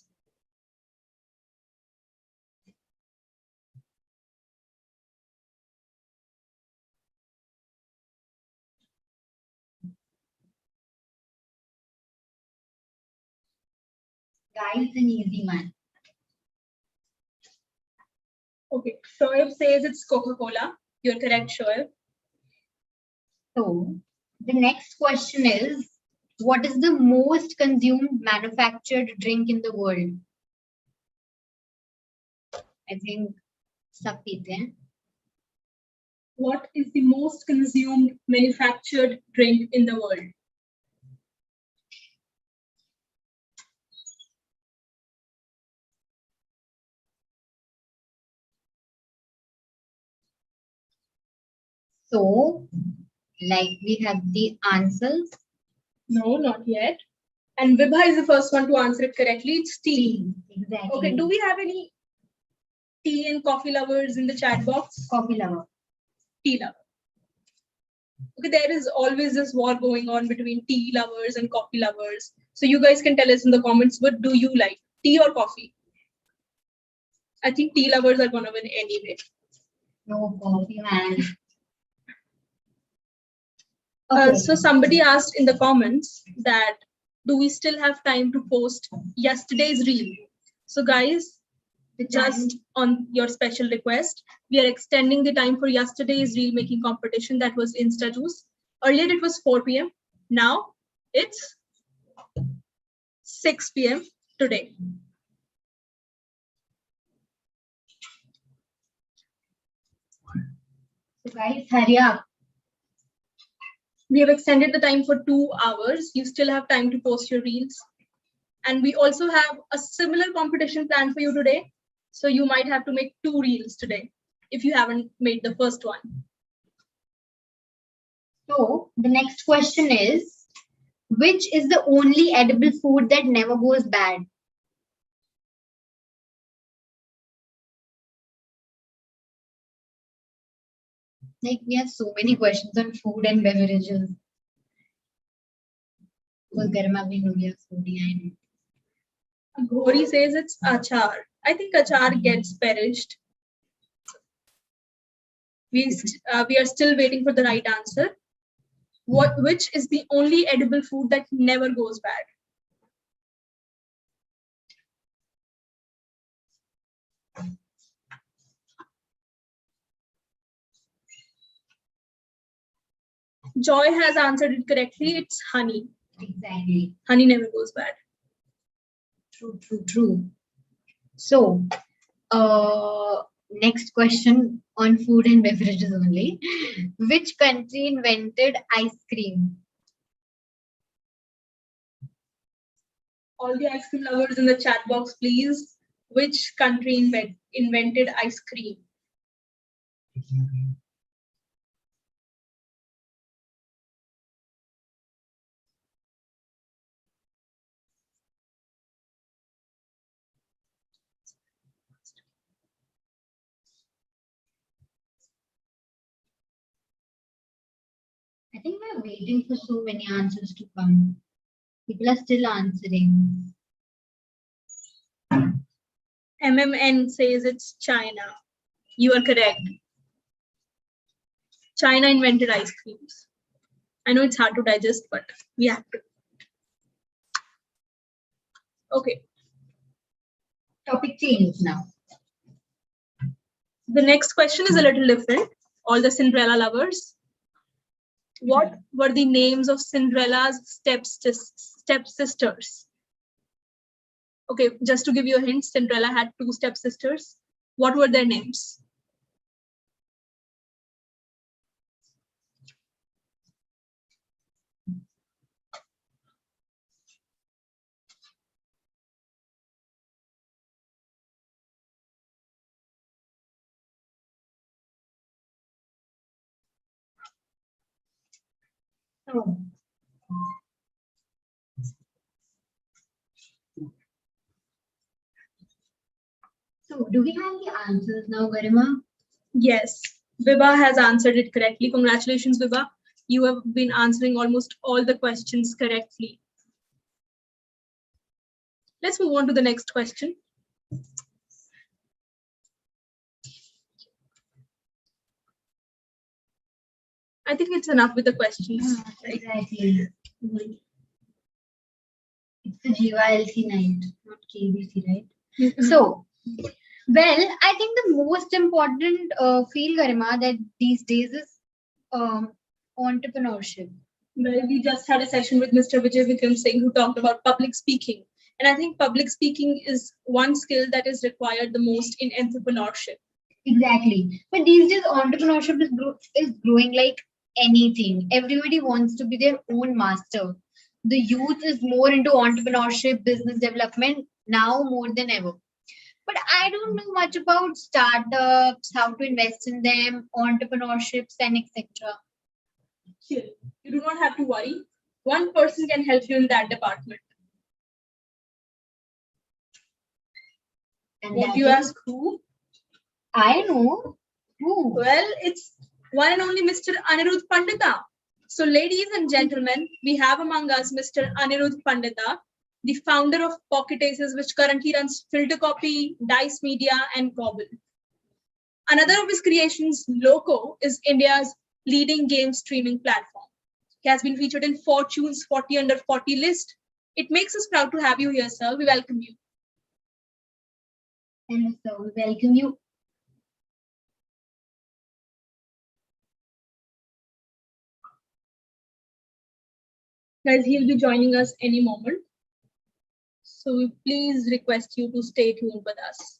Guys, an easy one. Okay, Shoaib says it's Coca-Cola. You're correct, Shoaib. So the next question is, what is the most consumed manufactured drink in the world? I think सब पीते हैं. What is the most consumed manufactured drink in the world? So, like we have the answers. No, not yet. And Vibha is the first one to answer it correctly. It's tea. Exactly. Okay, do we have any tea and coffee lovers in the chat box? Coffee lover. Tea lover. Okay, there is always this war going on between tea lovers and coffee lovers. So you guys can tell us in the comments, what do you like, tea or coffee? I think tea lovers are gonna win anyway. No coffee, man. So somebody asked in the comments that, do we still have time to post yesterday's reel? So guys, just on your special request, we are extending the time for yesterday's reel making competition. That was Insta Juice. Earlier it was 4 p.m. Now it's 6 p.m. today. So guys, hurry up. We have extended the time for 2 hours. You still have time to post your reels. And we also have a similar competition planned for you today. So you might have to make 2 reels today if you haven't made the first one. So the next question is, which is the only edible food that never goes bad? Like, we have so many questions on food and beverages. Because garma bhi ho gaya, foodie I know. Ghori says it's achar. I think achar gets perished. We are still waiting for the right answer. Which is the only edible food that never goes bad? Joy has answered it correctly. It's honey. Exactly. Honey never goes bad. True. So, next question on food and beverages only. Which country invented ice cream? All the ice cream lovers in the chat box, please. Which country invented ice cream? I think we're waiting for so many answers to come. People are still answering. MMN says it's China. You are correct. China invented ice creams. I know it's hard to digest, but we have to. Okay. Topic change now. The next question is a little different. All the Cinderella lovers. What were the names of Cinderella's stepsisters? Okay, just to give you a hint, Cinderella had 2 stepsisters. What were their names? Oh. So, do we have the answers now, Garima? Yes, Viva has answered it correctly. Congratulations, Viva. You have been answering almost all the questions correctly. Let's move on to the next question. I think it's enough with the questions. Exactly. It's the GYLC night, not KBC, right? So, well, I think the most important field, Garima, that these days is entrepreneurship. Well, we just had a session with Mr. Vijay Vikram Singh, who talked about public speaking. And I think public speaking is one skill that is required the most in entrepreneurship. Exactly. But these days, entrepreneurship is growing like anything. Everybody wants to be their own master. The youth is more into entrepreneurship, business development now more than ever. But I don't know much about startups, how to invest in them, entrepreneurships, and etc. Chill. You do not have to worry. One person can help you in that department. And Won't you ask who? I know. Who? Well, it's one and only Mr. Anirudh Pandita. So, ladies and gentlemen, we have among us Mr. Anirudh Pandita, the founder of Pocket Aces, which currently runs Filtercopy, Dice Media, and Gobble. Another of his creations, Loco, is India's leading game streaming platform. He has been featured in Fortune's 40 under 40 list. It makes us proud to have you here, sir. We welcome you. Hello, sir. We welcome you. Guys, he'll be joining us any moment. So we please request you to stay tuned with us.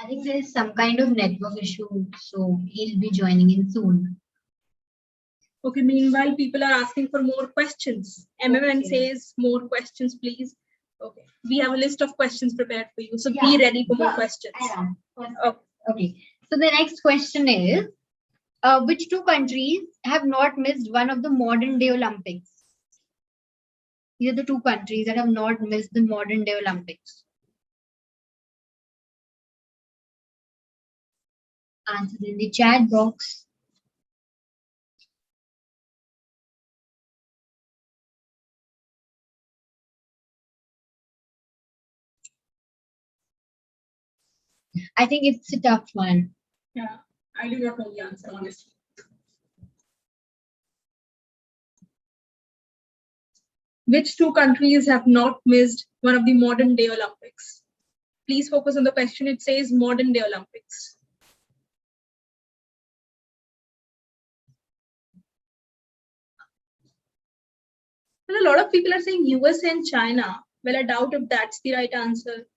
I think there is some kind of network issue, so he'll be joining in soon. Okay, meanwhile, people are asking for more questions. MMN says more questions, please. Okay, we have a list of questions prepared for you, so be ready for more questions. Okay, so the next question is, which two countries have not missed one of the modern day Olympics? These are the two countries that have not missed the modern day Olympics. Answer in the chat box. I think it's a tough one. Yeah, I do not know the answer, honestly. Which two countries have not missed one of the modern day Olympics? Please focus on the question. It says modern day Olympics. Well, a lot of people are saying USA and China. Well, I doubt if that's the right answer.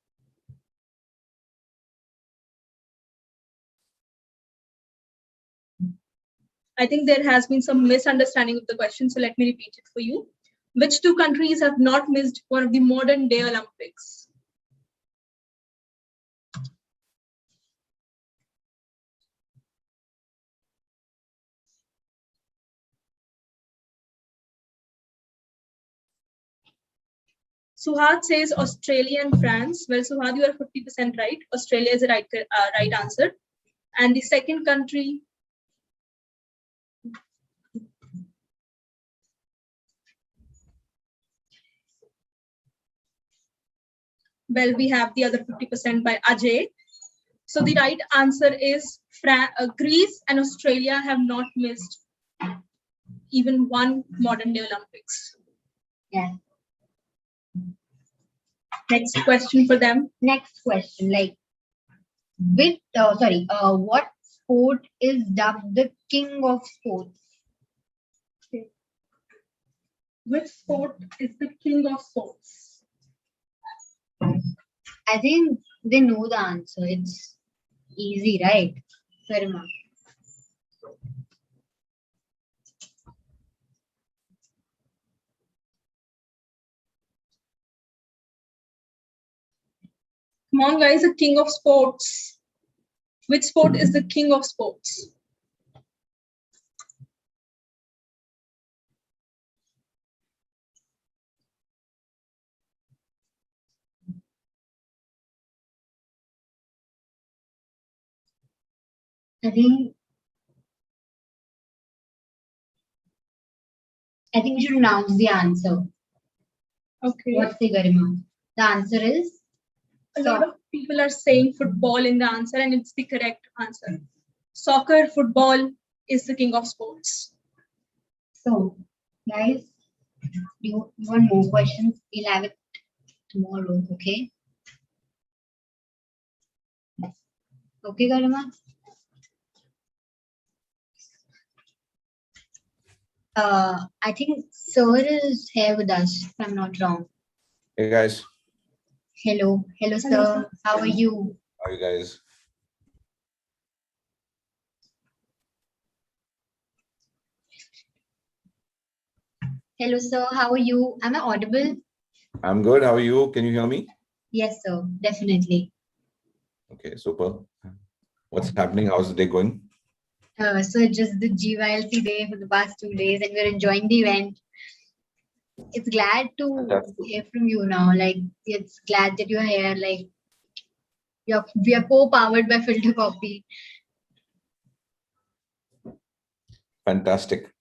I think there has been some misunderstanding of the question, so let me repeat it for you. Which two countries have not missed one of the modern day Olympics? Suhad says Australia and France. Well, Suhad, you are 50% right. Australia is the right answer. And the second country, well, we have the other 50% by Ajay. So the right answer is Greece and Australia have not missed even one modern day Olympics. Yeah. Next question for them. Next question, like, what sport is dubbed the king of sports? Okay. Which sport is the king of sports? I think they know the answer. It's easy, right? Sarma. Come on, guys, the king of sports. Which sport is the king of sports? I think we should announce the answer. Okay. What's the Garima? The answer is? A lot of people are saying football in the answer, and it's the correct answer. Soccer, football is the king of sports. So, guys, you want more questions? We'll have it tomorrow, okay? Okay, Garima? I think Sir is here with us, if I'm not wrong. Hey guys. Hello, sir. How are you? How are you guys? Hello, sir. How are you? Am I audible? I'm good. How are you? Can you hear me? Yes, sir. Definitely. Okay, super. What's happening? How's the day going? So just the GYLC day for the past 2 days, and we're enjoying the event. It's glad to hear from you now. Like, it's glad that you're here. Like, we are co-powered by Filtercopy. Fantastic.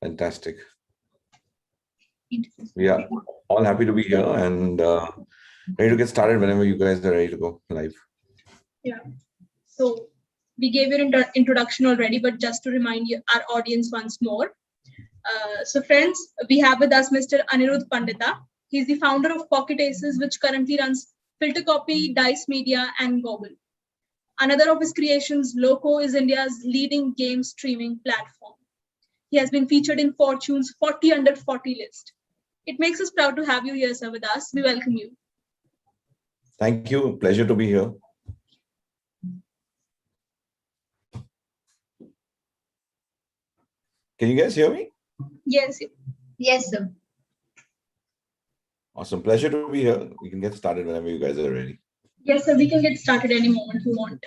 Fantastic. We are all happy to be here and ready to get started whenever you guys are ready to go live. Yeah. So we gave your introduction already, but just to remind you, our audience once more. So friends, we have with us Mr. Anirudh Pandita. He's the founder of Pocket Aces, which currently runs Filtercopy, Dice Media, and Google. Another of his creations, Loco, is India's leading game streaming platform. He has been featured in Fortune's 40 under 40 list. It makes us proud to have you here, sir, with us. We welcome you. Thank you. Pleasure to be here. Can you guys hear me? Yes. Yes, sir. Awesome. Pleasure to be here. We can get started whenever you guys are ready. Yes, sir. We can get started any moment you want.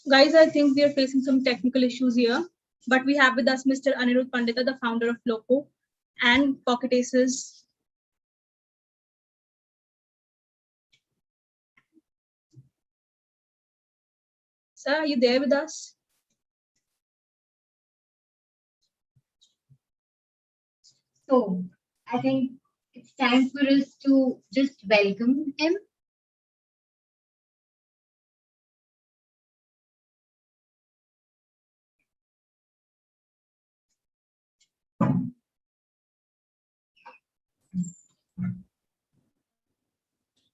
Guys, I think we are facing some technical issues here, but we have with us Mr. Anirudh Pandita, the founder of Loco and Pocket Aces. Sir, are you there with us? So I think it's time for us to just welcome him.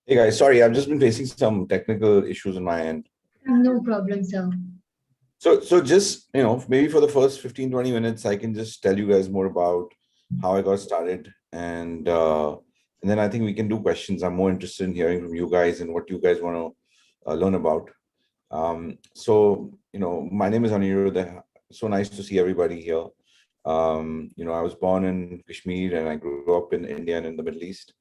Hey guys, sorry, I've just been facing some technical issues on my end. No problem, sir. So just, maybe for the first 15, 20 minutes, I can just tell you guys more about how I got started. And then I think we can do questions. I'm more interested in hearing from you guys and what you guys want to learn about. My name is Anirudh. So nice to see everybody here. I was born in Kashmir and I grew up in India and in the Middle East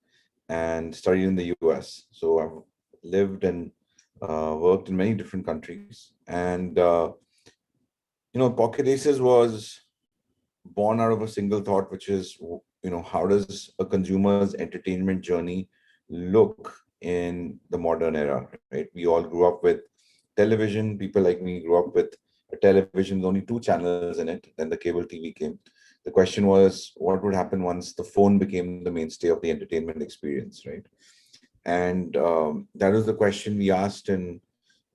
and studied in the US. So I've lived and worked in many different countries. And Pocket Aces was born out of a single thought, which is, how does a consumer's entertainment journey look in the modern era, right? We all grew up with television. People like me grew up with a television with only 2 channels in it. Then the cable TV came. The question was, what would happen once the phone became the mainstay of the entertainment experience, right? And that was the question we asked in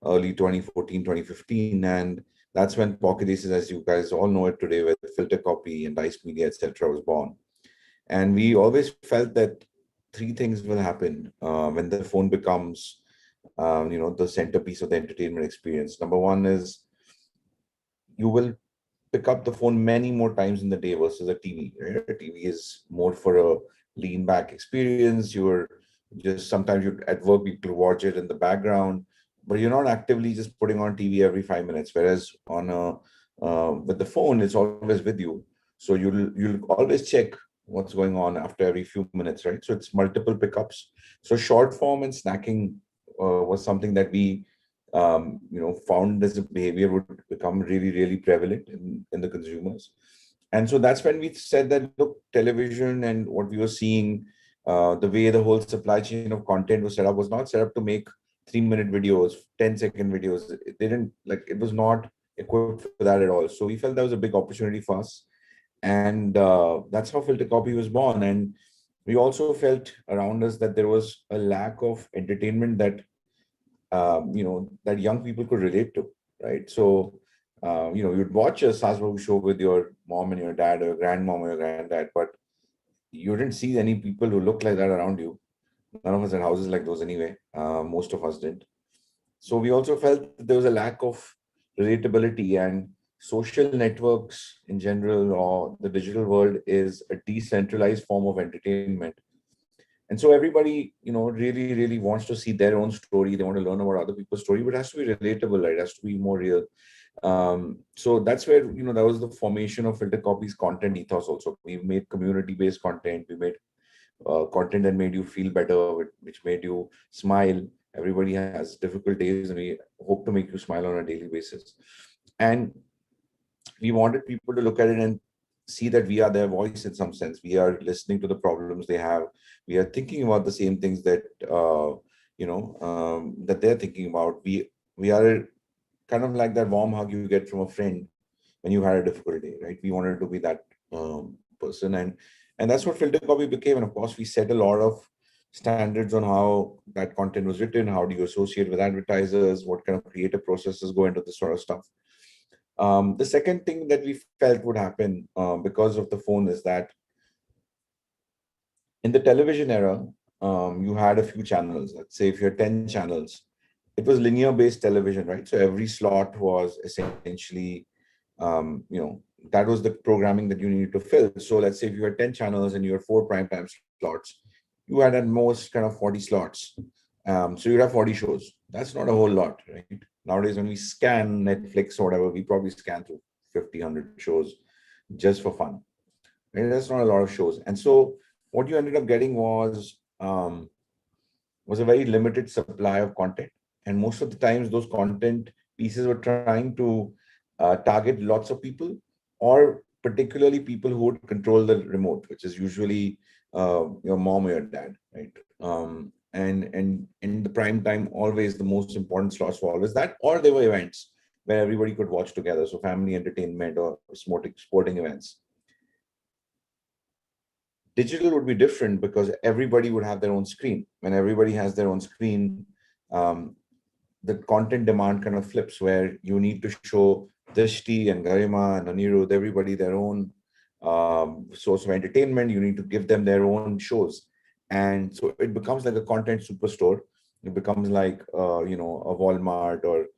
early 2014, 2015. And that's when Pocket Aces, as you guys all know it today, with Filtercopy and Dice Media, etc., was born. And we always felt that 3 things will happen when the phone becomes, the centerpiece of the entertainment experience. Number 1 is you will pick up the phone many more times in the day versus a TV. Right? A TV is more for a lean back experience. Sometimes you're at work, people watch it in the background, but you're not actively just putting on TV every 5 minutes. Whereas with the phone, it's always with you. So you'll always check what's going on after every few minutes, right? So it's multiple pickups. So short form and snacking was something that we found as a behavior would become really, really prevalent in the consumers. And so that's when we said that, look, television and what we were seeing, the way the whole supply chain of content was set up was not set up to make 3-minute videos, 10-second videos. It was not equipped for that at all. So we felt that was a big opportunity for us. And that's how Filtercopy was born. And we also felt around us that there was a lack of entertainment that that young people could relate to, right? So, you'd watch a Saas Bahu show with your mom and your dad or your grandmom or your granddad, but you didn't see any people who looked like that around you. None of us had houses like those anyway. Most of us didn't. So we also felt that there was a lack of relatability, and social networks in general or the digital world is a decentralized form of entertainment. And so everybody, really, really wants to see their own story. They want to learn about other people's story, but it has to be relatable, right? It has to be more real. So that's where, that was the formation of Filtercopy's content ethos also. We made community-based content. We made content that made you feel better, which made you smile. Everybody has difficult days, and we hope to make you smile on a daily basis. And we wanted people to look at it and see that we are their voice in some sense. We are listening to the problems they have. We are thinking about the same things that that they're thinking about. We are kind of like that warm hug you get from a friend when you had a difficult day, right? We wanted to be that person, and that's what Filtercopy became. And of course, we set a lot of standards on how that content was written. How do you associate with advertisers? What kind of creative processes go into this sort of stuff? The second thing that we felt would happen because of the phone is that in the television era, you had a few channels. Let's say if you had 10 channels, it was linear based television, right? So every slot was essentially, that was the programming that you needed to fill. So let's say if you had 10 channels and you had 4 primetime slots, you had at most kind of 40 slots. So you'd have 40 shows. That's not a whole lot, right? Nowadays, when we scan Netflix or whatever, we probably scan through 50, 100 shows just for fun. Right? That's not a lot of shows. And so what you ended up getting was a very limited supply of content. And most of the times, those content pieces were trying to target lots of people, or particularly people who would control the remote, which is usually your mom or your dad, right? And in the prime time, always the most important slots were always that, or there were events where everybody could watch together. So family entertainment or sporting events. Digital would be different because everybody would have their own screen. When everybody has their own screen, the content demand kind of flips, where you need to show Drishti and Garima and Anirudh, everybody their own source of entertainment. You need to give them their own shows. And so it becomes like a content superstore. It becomes like, a Walmart or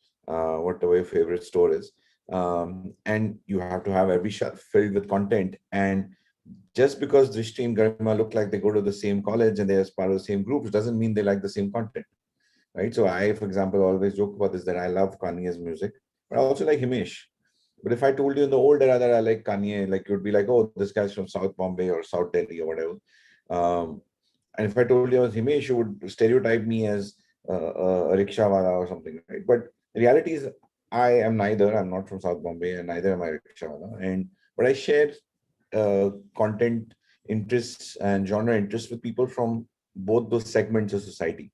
whatever your favorite store is. And you have to have every shelf filled with content. And just because Drishti and Garima look like they go to the same college and they're part of the same groups doesn't mean they like the same content, right? So I, for example, always joke about this, that I love Kanye's music, but I also like Himesh. But if I told you in the old era that I like Kanye, like you'd be like, oh, this guy's from South Bombay or South Delhi or whatever. And if I told you I was Himesh, you would stereotype me as a rickshawala or something, right? But the reality is I am neither. I'm not from South Bombay and neither am I rickshawala. But I share content interests and genre interests with people from both those segments of society.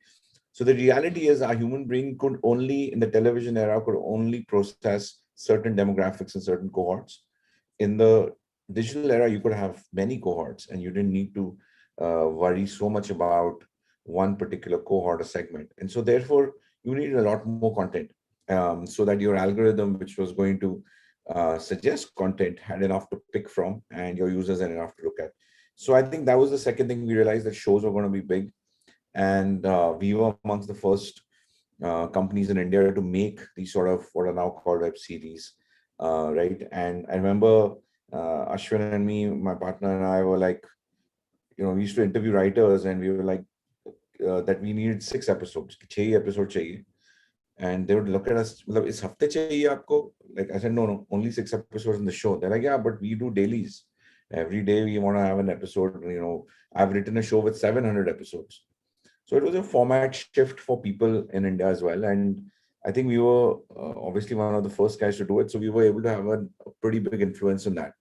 So the reality is our human brain could only, in the television era, could only process certain demographics and certain cohorts. In the digital era, you could have many cohorts and you didn't need to worry so much about one particular cohort or segment. And so therefore, you needed a lot more content so that your algorithm, which was going to suggest content, had enough to pick from and your users had enough to look at. So I think that was the second thing we realized, that shows were going to be big. And we were amongst the first companies in India to make these sort of what are now called web series, right? And I remember Ashwin and me, my partner and I were like, we used to interview writers and we were like, that we needed 6 episodes, 6 episodes chahiye. And they would look at us, is hafte chahiye aapko? Like I said, no, only 6 episodes in the show. They're like, yeah, but we do dailies. Every day we want to have an episode. I've written a show with 700 episodes. So it was a format shift for people in India as well. And I think we were obviously one of the first guys to do it. So we were able to have a pretty big influence in that.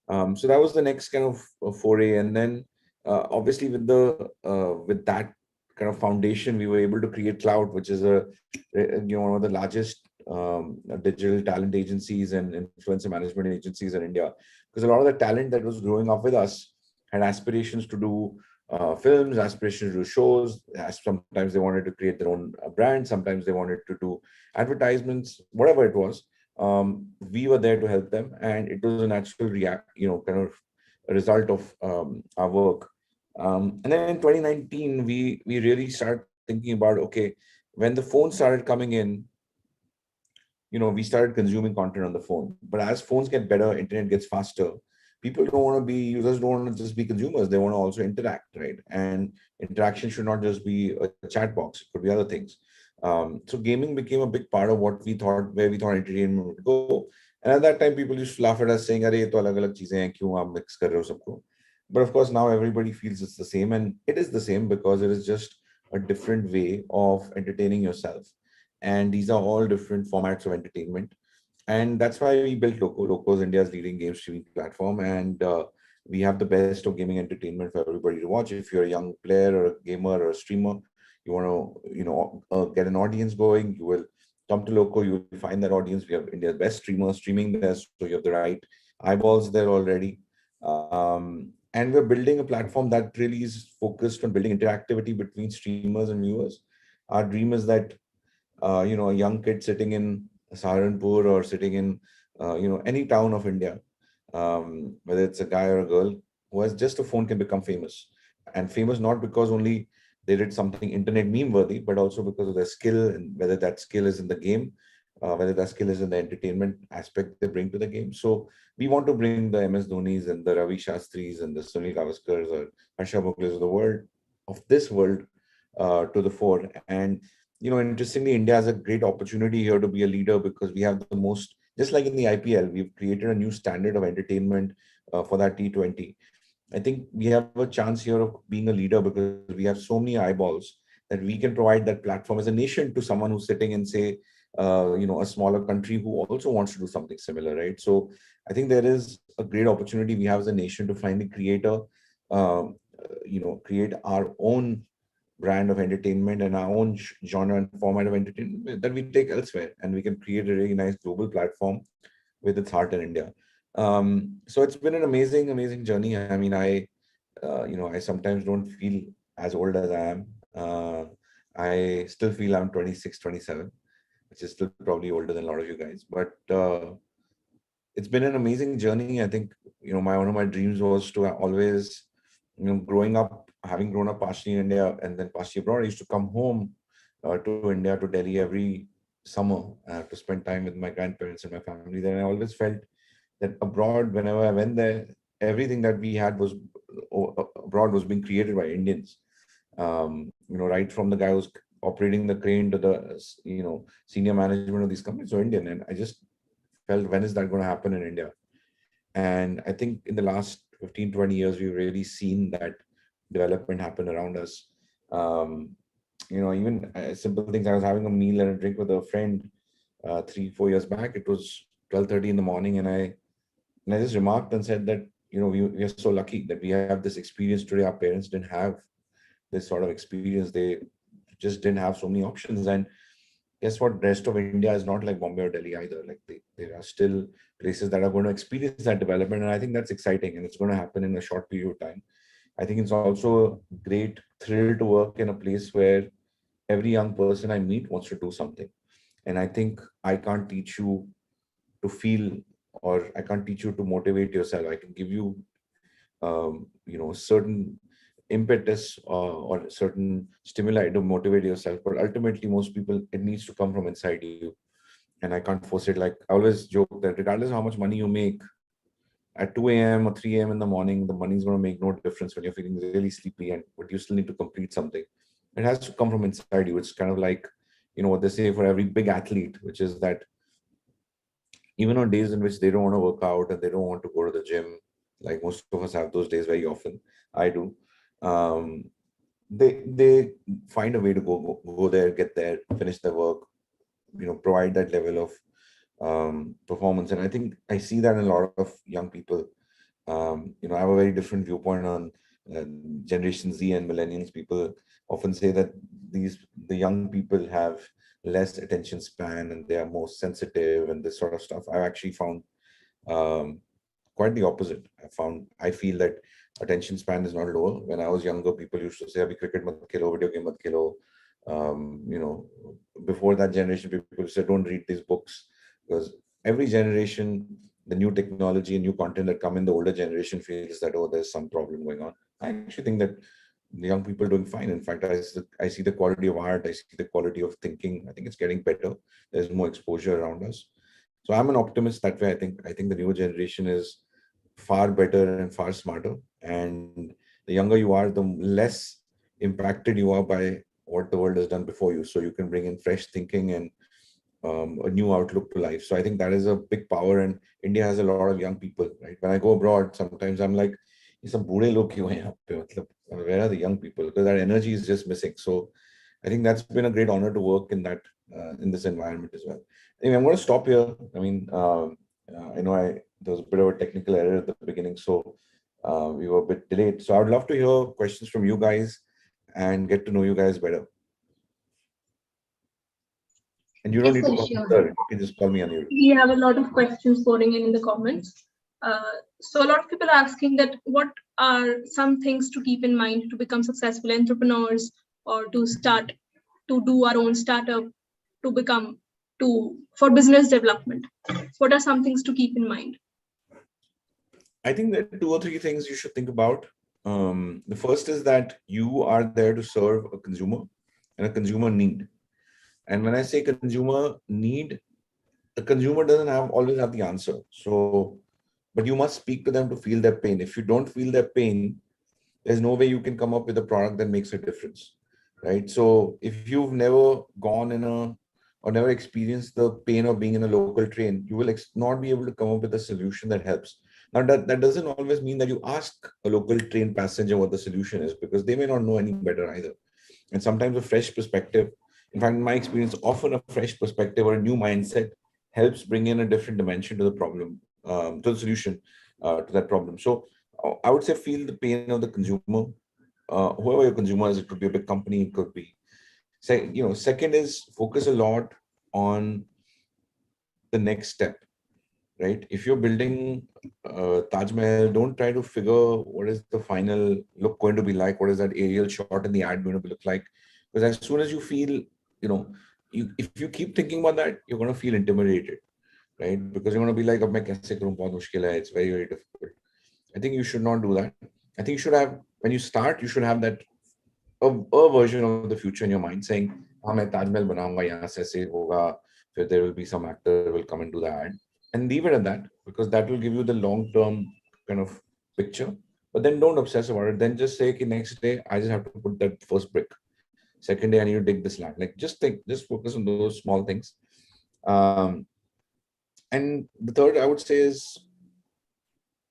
So that was the next kind of foray. And then obviously with that kind of foundation, we were able to create Cloud, which is one of the largest digital talent agencies and influencer management agencies in India. Because a lot of the talent that was growing up with us had aspirations to do films, aspirations to do shows. Sometimes they wanted to create their own brand. Sometimes they wanted to do advertisements, whatever it was. We were there to help them, and it was a natural kind of a result of our work. And then in 2019, we really started thinking about, okay, when the phone started coming in, we started consuming content on the phone. But as phones get better, internet gets faster, users don't want to just be consumers. They want to also interact, right? And interaction should not just be a chat box. It could be other things. So gaming became a big part of where we thought entertainment would go. And at that time, people used to laugh at us saying, "Arey, ye to alag-alag cheezein hain, kyun aap mix kar rahe ho sabko?" But of course, now everybody feels it's the same. And it is the same because it is just a different way of entertaining yourself. And these are all different formats of entertainment. And that's why we built Loco. Loco is India's leading game streaming platform. And we have the best of gaming entertainment for everybody to watch. If you're a young player or a gamer or a streamer, you want to, get an audience going, you will come to Loco, you will find that audience. We have India's best streamers streaming there, so you have the right eyeballs there already. And we're building a platform that really is focused on building interactivity between streamers and viewers. Our dream is that, a young kid sitting in Saharanpur or sitting in, any town of India, whether it's a guy or a girl who has just a phone, can become famous. And famous not because only they did something internet meme worthy, but also because of their skill, and whether that skill is in the game, whether that skill is in the entertainment aspect they bring to the game. So we want to bring the MS Dhonis and the Ravi Shastris and the Sunil Gavaskars or Harsha Bhogles of the world, of this world, to the fore. And interestingly, India has a great opportunity here to be a leader, because we have the most, just like in the IPL, we've created a new standard of entertainment for that T20. I think we have a chance here of being a leader, because we have so many eyeballs that we can provide that platform as a nation to someone who's sitting in, say, a smaller country who also wants to do something similar, right? So I think there is a great opportunity we have as a nation to finally create create our own brand of entertainment and our own genre and format of entertainment that we take elsewhere, and we can create a really nice global platform with its heart in India. So it's been an amazing journey. I mean, I sometimes don't feel as old as I am. I still feel I'm 26, 27, which is still probably older than a lot of you guys. But it's been an amazing journey. I think, one of my dreams was to always, growing up, having grown up partially in India and then partially abroad, I used to come home to India, to Delhi every summer to spend time with my grandparents and my family. Then I always felt that abroad, whenever I went there, everything that we had was abroad was being created by Indians. Right from the guy who's operating the crane to the, senior management of these companies, so Indian. And I just felt, when is that going to happen in India? And I think in the last 15, 20 years, we've really seen that development happen around us. Even simple things. I was having a meal and a drink with a friend 3-4 years back. It was 12:30 in the morning, and I just remarked and said that, we are so lucky that we have this experience today. Our parents didn't have this sort of experience. They just didn't have so many options. And guess what? The rest of India is not like Bombay or Delhi either. Like there are still places that are going to experience that development. And I think that's exciting, and it's going to happen in a short period of time. I think it's also a great thrill to work in a place where every young person I meet wants to do something. And I think I can't teach you to feel, or I can't teach you to motivate yourself. I can give you, certain impetus or certain stimuli to motivate yourself. But ultimately, most people, it needs to come from inside you. And I can't force it. Like I always joke that regardless of how much money you make, at 2 a.m. or 3 a.m. in the morning, the money is going to make no difference when you're feeling really sleepy, but you still need to complete something. It has to come from inside you. It's kind of like, what they say for every big athlete, which is that even on days in which they don't want to work out and they don't want to go to the gym, like most of us have those days very often, I do. They find a way to go there, get there, finish their work, provide that level of performance. And I think I see that in a lot of young people. I have a very different viewpoint on Generation Z and millennials. People often say that the young people have less attention span and they are more sensitive and this sort of stuff. I've actually found quite the opposite. I feel that attention span is not lower. When I was younger, people used to say, "Abhi cricket mat khelo, video game mat khelo." Before that generation, people said, "Don't read these books," because every generation, the new technology and new content that come in, the older generation feels that, oh, there's some problem going on. I actually think that the young people are doing fine. In fact, I see the quality of art, I see the quality of thinking. I think it's getting better. There's more exposure around us. So I'm an optimist that way. I think the newer generation is far better and far smarter. And the younger you are, the less impacted you are by what the world has done before you. So you can bring in fresh thinking and a new outlook to life. So I think that is a big power. And India has a lot of young people, right? When I go abroad, sometimes I'm like, where are the young people? Because that energy is just missing. So I think that's been a great honor to work in that in this environment as well. Anyway, I'm going to stop here. I mean, I know there was a bit of a technical error at the beginning, so we were a bit delayed. So I would love to hear questions from you guys and get to know you guys better. And you don't Yes, need to sir, call me sure. sir. You can just call me Anirudh. We have a lot of questions pouring in the comments. So a lot of people are asking that what are some things to keep in mind to become successful entrepreneurs, or to do our own startup, for business development. What are some things to keep in mind? I think there are 2 or 3 things you should think about. The first is that you are there to serve a consumer and a consumer need. And when I say consumer need, the consumer doesn't always have the answer. So, but you must speak to them to feel their pain. If you don't feel their pain, there's no way you can come up with a product that makes a difference, right? So if you've never gone or never experienced the pain of being in a local train, you will not be able to come up with a solution that helps. Now, that doesn't always mean that you ask a local train passenger what the solution is, because they may not know any better either. And sometimes a fresh perspective, in fact, in my experience, often a fresh perspective or a new mindset helps bring in a different dimension to the problem, to the solution to that problem. So I would say feel the pain of the consumer, whoever your consumer is. It could be a big company, it could be. Second is focus a lot on the next step, right? If you're building Taj Mahal, don't try to figure what is the final look going to be like, what is that aerial shot in the ad going to look like, because as soon as you feel, if you keep thinking about that, you're going to feel intimidated, right? Because you're going to be like, "Ab main kaise karoon, bahut mushkil hai." It's very, very difficult. I think you should not do that. I think you should have, when you start, you should have that a version of the future in your mind saying, "Haan, main Taj Mahal banaunga, yahan se aise hoga." Then there will be some actor will come and do the ad, and leave it at that, because that will give you the long-term kind of picture. But then don't obsess about it. Then just say, "Okay, next day I just have to put that first brick. Second day I need to dig this land." Like just focus on those small things. And the third I would say is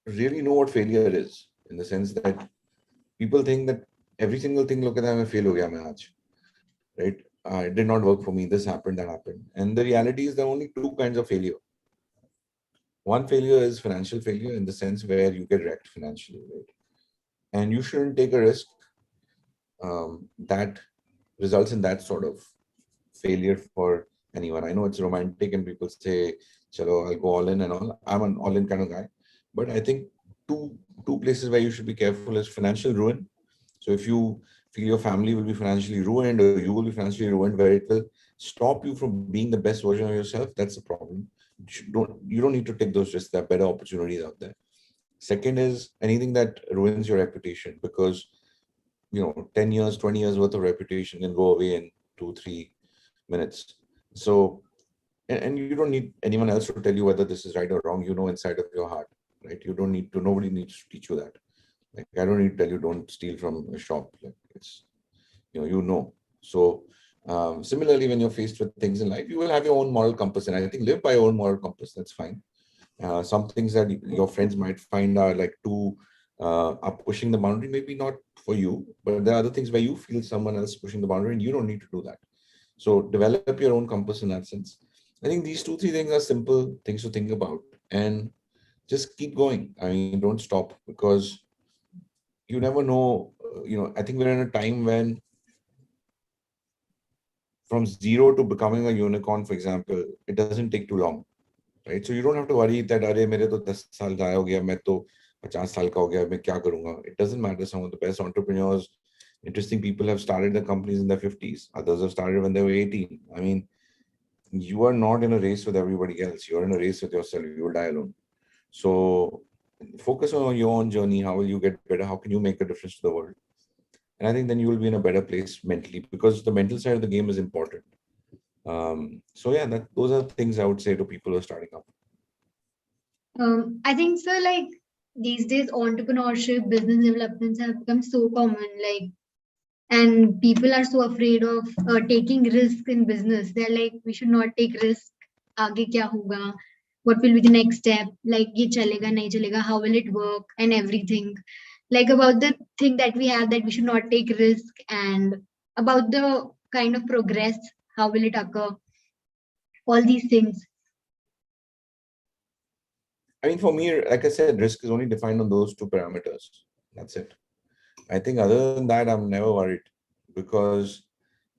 really know what failure is, in the sense that people think that every single thing, look at that, I fail ho gaya main aaj, right? It did not work for me. This happened, that happened. And the reality is there are only 2 kinds of failure. One failure is financial failure, in the sense where you get wrecked financially, right? And you shouldn't take a risk that results in that sort of failure for anyone. I know it's romantic and people say, "Chalo, I'll go all in," and all. I'm an all in kind of guy. But I think two places where you should be careful is financial ruin. So if you feel your family will be financially ruined, or you will be financially ruined, where it will stop you from being the best version of yourself, that's the problem. You don't need to take those risks. There are better opportunities out there. Second is anything that ruins your reputation, because 10 years, 20 years worth of reputation can go away in 2-3 minutes. So, and you don't need anyone else to tell you whether this is right or wrong. Inside of your heart, right? You don't need to. Nobody needs to teach you that. Like, I don't need to tell you don't steal from a shop. Like, it's So similarly, when you're faced with things in life, you will have your own moral compass, and I think live by your own moral compass. That's fine. Some things that your friends might find are like too are pushing the boundary, maybe not for you, but there are other things where you feel someone else pushing the boundary, and you don't need to do that. So develop your own compass in that sense. I think these 2-3 things are simple things to think about, and just keep going. I mean, don't stop, because you never know. I think we're in a time when from zero to becoming a unicorn, for example, it doesn't take too long, right? So you don't have to worry that, "Arey, mere to 10 saal jaya ho gaya, main to 50 saal ka ho gaya, main kya karunga?" It doesn't matter. Some of the best entrepreneurs, interesting people have started their companies in their 50s. Others have started when they were 18. I mean, you are not in a race with everybody else. You're in a race with yourself. You will die alone. So focus on your own journey. How will you get better? How can you make a difference to the world? And I think then you will be in a better place mentally, because the mental side of the game is important. So yeah, those are things I would say to people who are starting up. I think so. Like these days, entrepreneurship, business developments have become so common. And people are so afraid of taking risk in business. They're like, we should not take risk. Aage kya hoga? What will be the next step? Like, ye chalega, nahi chalega? How will it work? And everything. Like about the thing that we have, that we should not take risk, and about the kind of progress, how will it occur? All these things. I mean, for me, like I said, risk is only defined on those 2 parameters. That's it. I think other than that, I'm never worried, because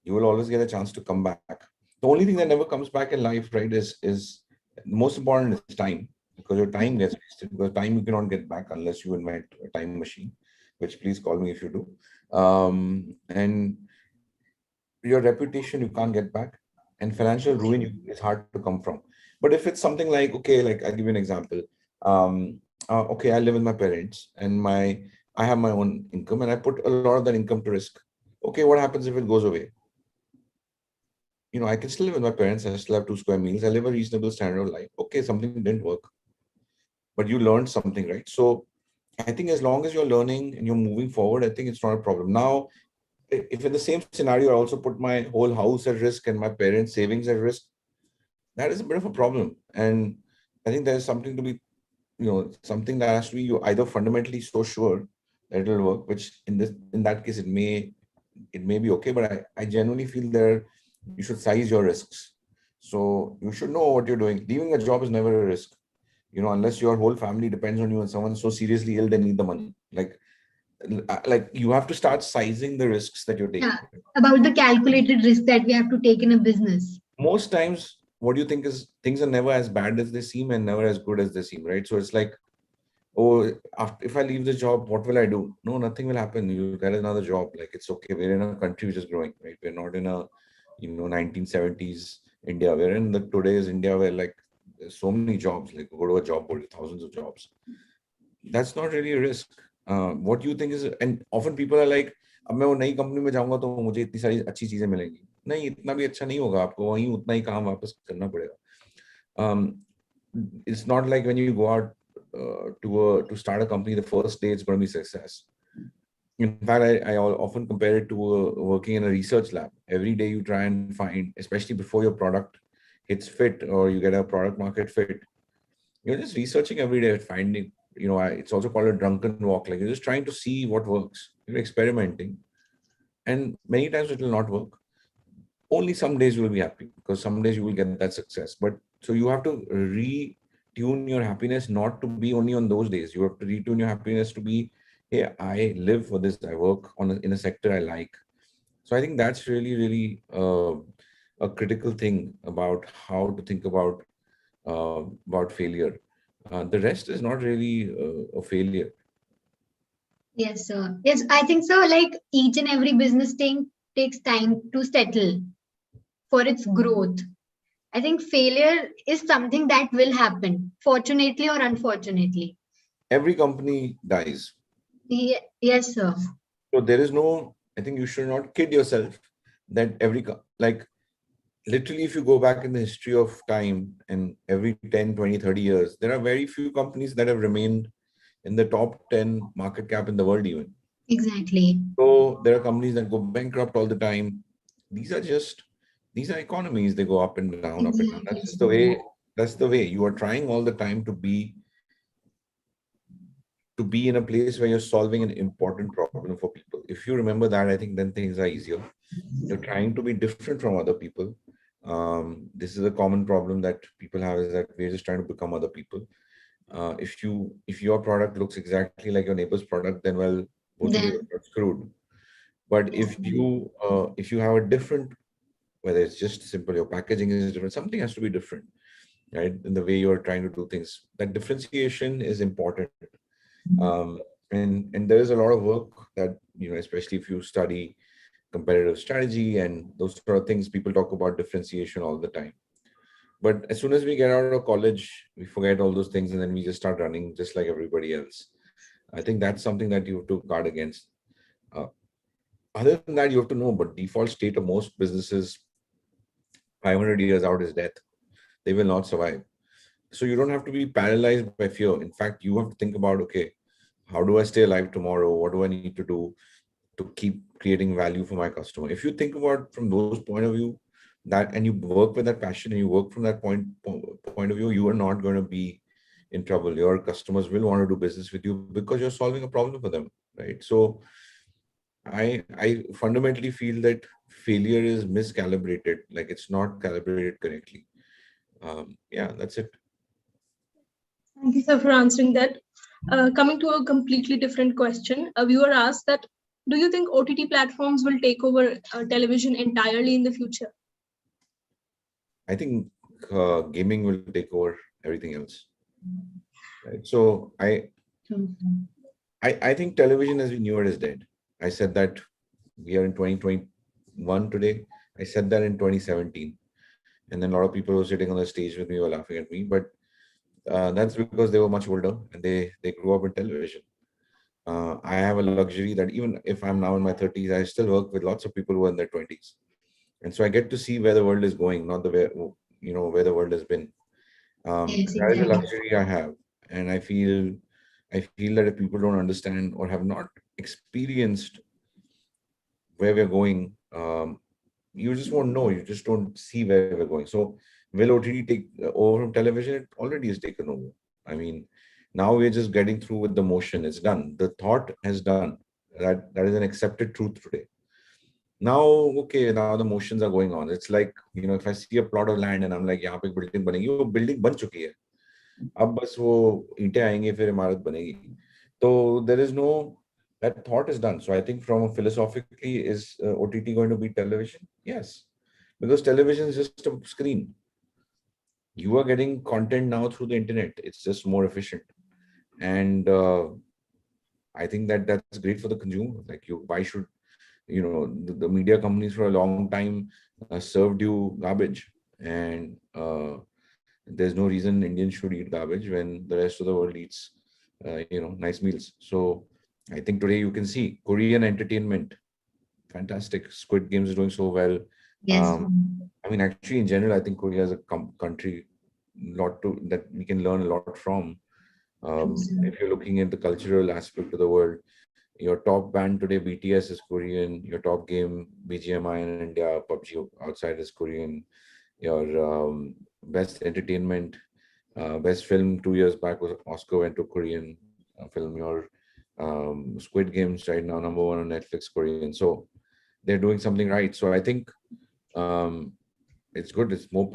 you will always get a chance to come back. The only thing that never comes back in life, right, is most important is time, because your time gets wasted, because time you cannot get back unless you invent a time machine, which please call me if you do. And your reputation you can't get back, and financial ruin is hard to come from. But if it's something like, okay, like I'll give you an example. Okay, I live with my parents and I have my own income and I put a lot of that income to risk. Okay, what happens if it goes away? You know, I can still live with my parents. I still have 2 square meals. I live a reasonable standard of life. Okay, something didn't work, but you learned something, right? So I think as long as you're learning and you're moving forward, I think it's not a problem. Now, if in the same scenario, I also put my whole house at risk and my parents' savings at risk, that is a bit of a problem. And I think there's something to be, something that has to be, you either fundamentally so sure that it'll work, which in that case, it may be okay. But I genuinely feel that you should size your risks. So you should know what you're doing. Leaving a job is never a risk, unless your whole family depends on you and someone's so seriously ill, they need the money. Like you have to start sizing the risks that you're taking. Yeah, about the calculated risk that we have to take in a business. Most times, what you think is things are never as bad as they seem and never as good as they seem, right? So it's like, oh, if I leave the job, what will I do? No, nothing will happen. You get another job. Like, it's okay. We're in a country which is growing, right? We're not in a 1970s India. We're in the today's India where like there's so many jobs. Like, go to a job board, thousands of jobs. That's not really a risk. What you think is, and often people are like, अब मैं वो नई company में जाऊंगा तो मुझे इतनी सारी अच्छी चीजें मिलेंगी. नहीं, इतना भी अच्छा नहीं होगा. आपको वहीं उतना ही काम वापस करना पड़ेगा. It's not like when you go out to start a company, the first day it's going to be success. In fact, I often compare it to working in a research lab. Every day you try and find, especially before your product hits fit or you get a product market fit, you're just researching every day, finding, it's also called a drunken walk. Like, you're just trying to see what works. You're experimenting, and many times it will not work. Only some days you will be happy because some days you will get that success. But so you have to retune your happiness not to be only on those days. You have to retune your happiness to be, hey, I live for this. I work in a sector I like. So I think that's really, really a critical thing about how to think about failure. The rest is not really a failure. Yes, sir. Yes, I think so. Like, each and every business thing takes time to settle for its growth. I think failure is something that will happen, fortunately or unfortunately. Every company dies. Yes, sir. So there is no, I think you should not kid yourself that literally, if you go back in the history of time and every 10, 20, 30 years, there are very few companies that have remained in the top 10 market cap in the world even. Exactly. So there are companies that go bankrupt all the time. These are economies. They go up and down, up and down. That's just the way. That's the way. You are trying all the time to be in a place where you're solving an important problem for people. If you remember that, I think then things are easier. You're trying to be different from other people. This is a common problem that people have, is that we're just trying to become other people. If your product looks exactly like your neighbor's product, then well, both of you are screwed. But if you have a different, whether it's just simple, your packaging is different, something has to be different, right? In the way you're trying to do things. That differentiation is important. And there is a lot of work that, especially if you study competitive strategy and those sort of things, people talk about differentiation all the time. But as soon as we get out of college, we forget all those things and then we just start running just like everybody else. I think that's something that you have to guard against. Other than that, you have to know, but default state of most businesses 500 years out is death. They will not survive. So you don't have to be paralyzed by fear. In fact, you have to think about, okay, how do I stay alive tomorrow? What do I need to do to keep creating value for my customer? If you think about from those point of view, that, and you work with that passion and you work from that point of view, you are not going to be in trouble. Your customers will want to do business with you because you're solving a problem for them, right? So I fundamentally feel that failure is miscalibrated, like it's not calibrated correctly. Yeah, that's it. Thank you, sir, for answering that. Coming to a completely different question, a viewer asked that, do you think OTT platforms will take over television entirely in the future? I think gaming will take over everything else. Right? So I think television as we knew it is dead. I said that we are in 2021 today. I said that in 2017. And then a lot of people were sitting on the stage with me were laughing at me. But that's because they were much older and they grew up in television. I have a luxury that even if I'm now in my 30s, I still work with lots of people who are in their 20s. And so I get to see where the world is going, not the where the world has been. Yes, That is a exactly. luxury I have. And I feel that if people don't understand or have not experienced where we're going, you just won't know. You just don't see where we're going. So will OTT take over from television? It already has taken over. I mean, now we're just getting through with the motion. It's done. The thought has done. That is an accepted truth today. Now, okay, now the motions are going on. It's like, if I see a plot of land and I'm like, यहाँ पे building बनेगी, वो building बन चुकी है. अब बस वो ईंटें आएंगे फिर इमारत बनेगी. So there is no, that thought is done. So I think from a philosophically, is OTT going to be television? Yes, because television is just a screen. You are getting content now through the internet. It's just more efficient. And I think that that's great for the consumer. Like why should, the media companies for a long time served you garbage. And there's no reason Indians should eat garbage when the rest of the world eats, nice meals. So I think today you can see Korean entertainment, fantastic. Squid Games is doing so well. Yes. I mean, actually, in general, I think Korea is a country that we can learn a lot from. If you're looking at the cultural aspect of the world, your top band today, BTS, is Korean. Your top game, BGMI in India, PUBG outside is Korean. Your best entertainment, best film 2 years back was Oscar went to Korean film. Your Squid Games right now #1 on Netflix, Korean. So they're doing something right. So I think it's good. It's more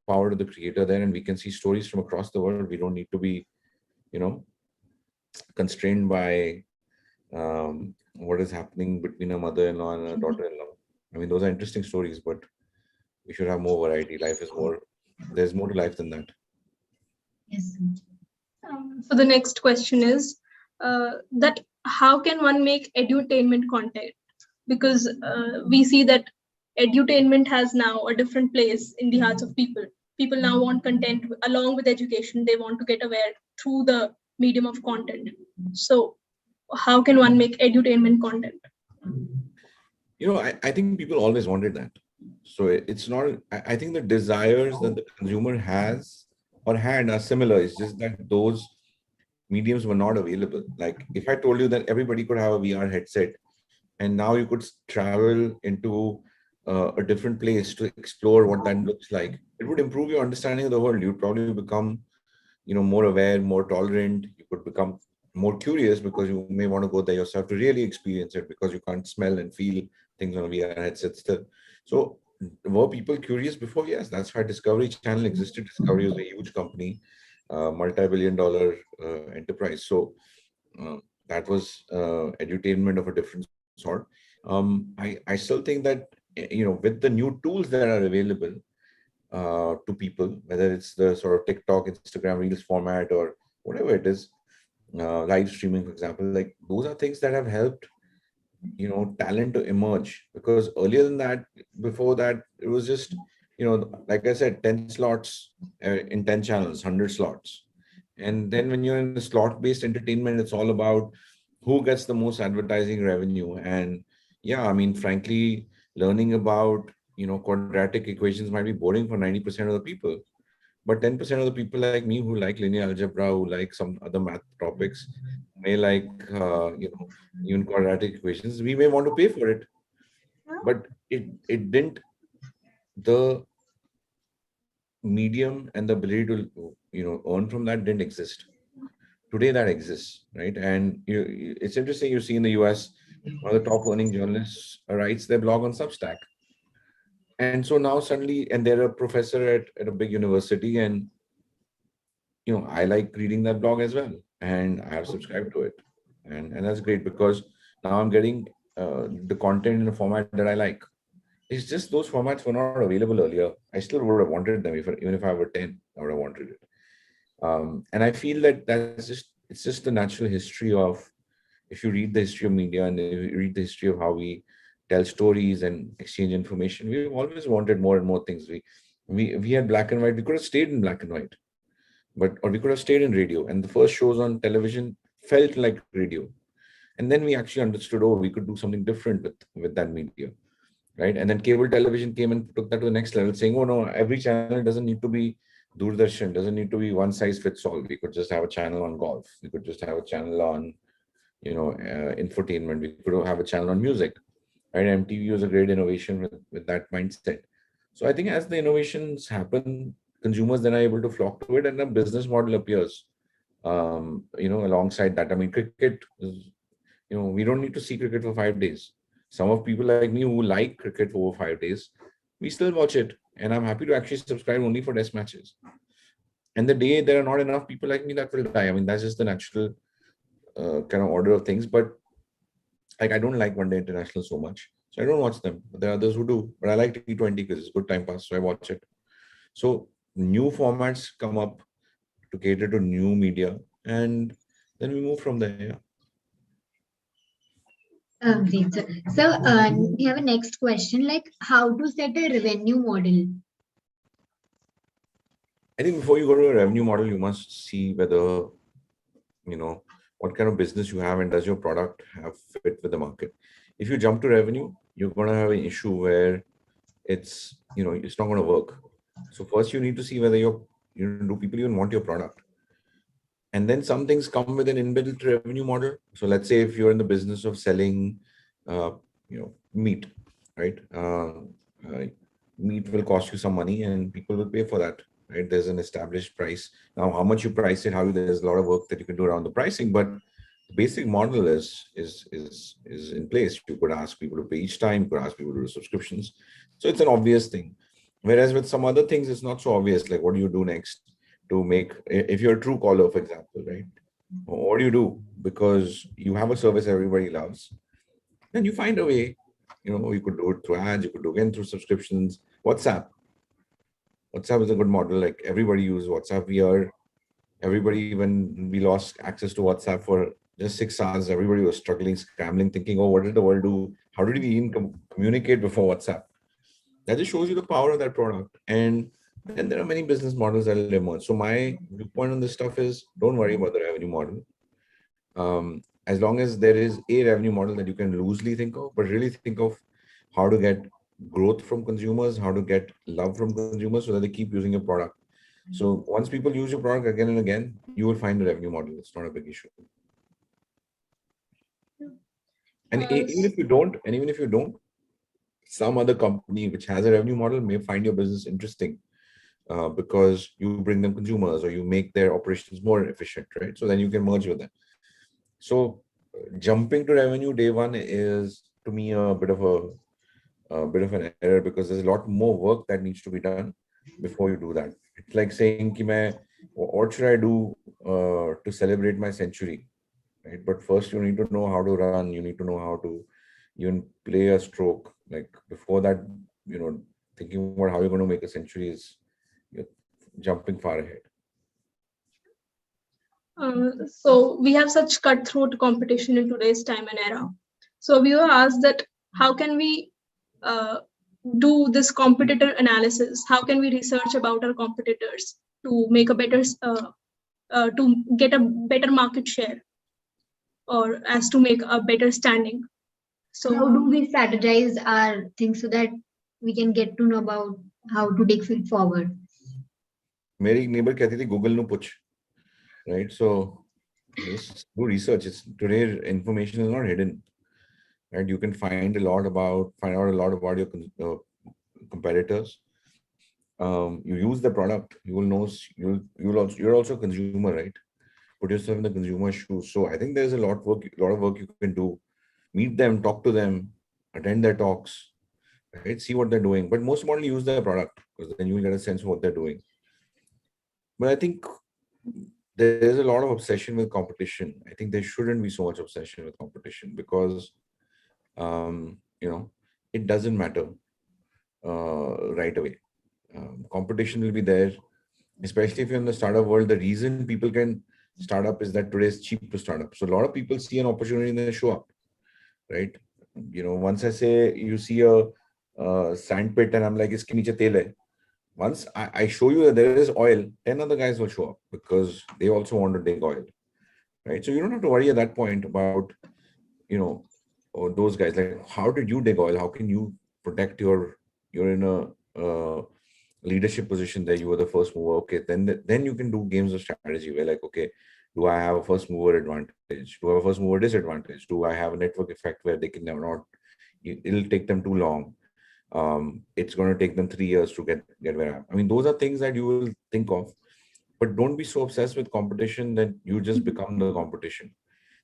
power to the creator there, and we can see stories from across the world. We don't need to be, constrained by what is happening between a mother-in-law and a daughter-in-law. I mean, those are interesting stories, but we should have more variety. There's more to life than that. Yes. So the next question is that how can one make edutainment content? Because we see that edutainment has now a different place in the hearts of people. People now want content along with education. They want to get aware through the medium of content. So how can one make edutainment content? I think people always wanted that. So it's not, I think the desires that the consumer has or had are similar. It's just that those mediums were not available. Like if I told you that everybody could have a VR headset and now you could travel into a different place to explore what that looks like, it would improve your understanding of the world. You'd probably become, more aware, more tolerant. You could become more curious because you may want to go there yourself to really experience it, because you can't smell and feel things on a VR headset still. So were people curious before? Yes, that's why Discovery Channel existed. Discovery was a huge company, multi-billion-dollar enterprise. So that was edutainment of a different sort. I still think that, with the new tools that are available to people, whether it's the sort of TikTok, Instagram Reels format or whatever it is, live streaming, for example, like those are things that have helped, talent to emerge. Because earlier than that, before that, it was just, like I said, 10 slots in 10 channels, 100 slots. And then when you're in the slot-based entertainment, it's all about who gets the most advertising revenue. And yeah, I mean, frankly, learning about, quadratic equations might be boring for 90% of the people. But 10% of the people like me who like linear algebra, who like some other math topics, may like, even quadratic equations, we may want to pay for it. But it didn't, the medium and the ability to, earn from that didn't exist. Today that exists, right? And it's interesting, you see in the US, one of the top earning journalists writes their blog on Substack. And so now suddenly, and they're a professor at a big university, and I like reading that blog as well, and I have subscribed to it, and that's great, because now I'm getting the content in a format that I like. It's just those formats were not available earlier. I still would have wanted them even if I were 10, I would have wanted it. And I feel that it's just the natural history of, if you read the history of media and if you read the history of how we tell stories and exchange information, we've always wanted more and more things. We had black and white. We could have stayed in black and white, or we could have stayed in radio. And the first shows on television felt like radio. And then we actually understood, oh, we could do something different with that media, right? And then cable television came and took that to the next level, saying, oh no, every channel doesn't need to be Doordarshan, doesn't need to be one size fits all. We could just have a channel on golf. We could just have a channel on, infotainment. We could have a channel on music, right? MTV was a great innovation with that mindset. So I think as the innovations happen, consumers then are able to flock to it, and a business model appears, alongside that. I mean, cricket is, we don't need to see cricket for 5 days. Some of people like me who like cricket for over 5 days, we still watch it. And I'm happy to actually subscribe only for test matches. And the day there are not enough people like me, that will die. I mean, that's just the natural kind of order of things. But like, I don't like one day international so much, so I don't watch them. But there are others who do. But I like T20 because it's good time pass, so I watch it. So new formats come up to cater to new media, and then we move from there. Great, sir. So we have a next question, like how to set a revenue model. I think before you go to a revenue model, you must see whether, what kind of business you have and does your product have fit with the market. If you jump to revenue, you're going to have an issue where it's not going to work. So first you need to see whether do people even want your product? And then some things come with an inbuilt revenue model. So let's say if you're in the business of selling, meat, right? Meat will cost you some money and people will pay for that, right? There's an established price. Now, how much you price it, there's a lot of work that you can do around the pricing, but the basic model is in place. You could ask people to pay each time, you could ask people to do subscriptions. So it's an obvious thing. Whereas with some other things, it's not so obvious. Like, what do you do next to make, if you're a true caller, for example, right? What do you do? Because you have a service everybody loves, then you find a way. You could do it through ads, you could do again through subscriptions. WhatsApp is a good model. Like, everybody uses WhatsApp. Everybody, when we lost access to WhatsApp for just 6 hours, everybody was struggling, scrambling, thinking, oh, what did the world do? How did we even communicate before WhatsApp? That just shows you the power of that product. And then there are many business models that will emerge. So my viewpoint on this stuff is, don't worry about the revenue model. As long as there is a revenue model that you can loosely think of, but really think of how to get growth from consumers, how to get love from consumers so that they keep using your product. So once people use your product again and again, you will find a revenue model. It's not a big issue. And even if you don't, some other company which has a revenue model may find your business interesting because you bring them consumers or you make their operations more efficient, right? So then you can merge with them. So jumping to revenue day one is, to me, a bit of an error, because there's a lot more work that needs to be done before you do that. It's like saying, what should I do to celebrate my century, right? But first you need to know how to run. You need to know how to even play a stroke. Like, before that, thinking about how you're going to make a century is, you're jumping far ahead. So we have such cutthroat competition in today's time and era. So we were asked that how can we do this competitor analysis? How can we research about our competitors to make a better, to get a better market share, or as to make a better standing? So how do we strategize our things so that we can get to know about how to take it forward? Meri neighbor कहती थी, Google no puch, right? So just do research. Today information is not hidden, right? You can find out a lot about your competitors. You use the product, you will know. You're also a consumer, right? Put yourself in the consumer shoes. So I think there's a lot of work you can do. Meet them, talk to them, attend their talks, right? See what they're doing. But most importantly, use their product, because then you will get a sense of what they're doing. But I think there's a lot of obsession with competition. I think there shouldn't be so much obsession with competition, because it doesn't matter. right away. Competition will be there, especially if you're in the startup world. The reason people can start up is that today is cheap to start up. So a lot of people see an opportunity and they show up, right? Once I say you see a sand pit and I'm like, iske niche tel hai. Once I show you that there is oil, 10 other guys will show up because they also want to dig oil, right? So you don't have to worry at that point about, those guys. Like, how did you dig oil? How can you protect you're in a leadership position there. You were the first mover. Okay, then you can do games of strategy where like, okay, do I have a first mover advantage? Do I have a first mover disadvantage? Do I have a network effect where they can never not, it'll take them too long. It's going to take them 3 years to get where I am. I mean, those are things that you will think of, but don't be so obsessed with competition that you just become the competition.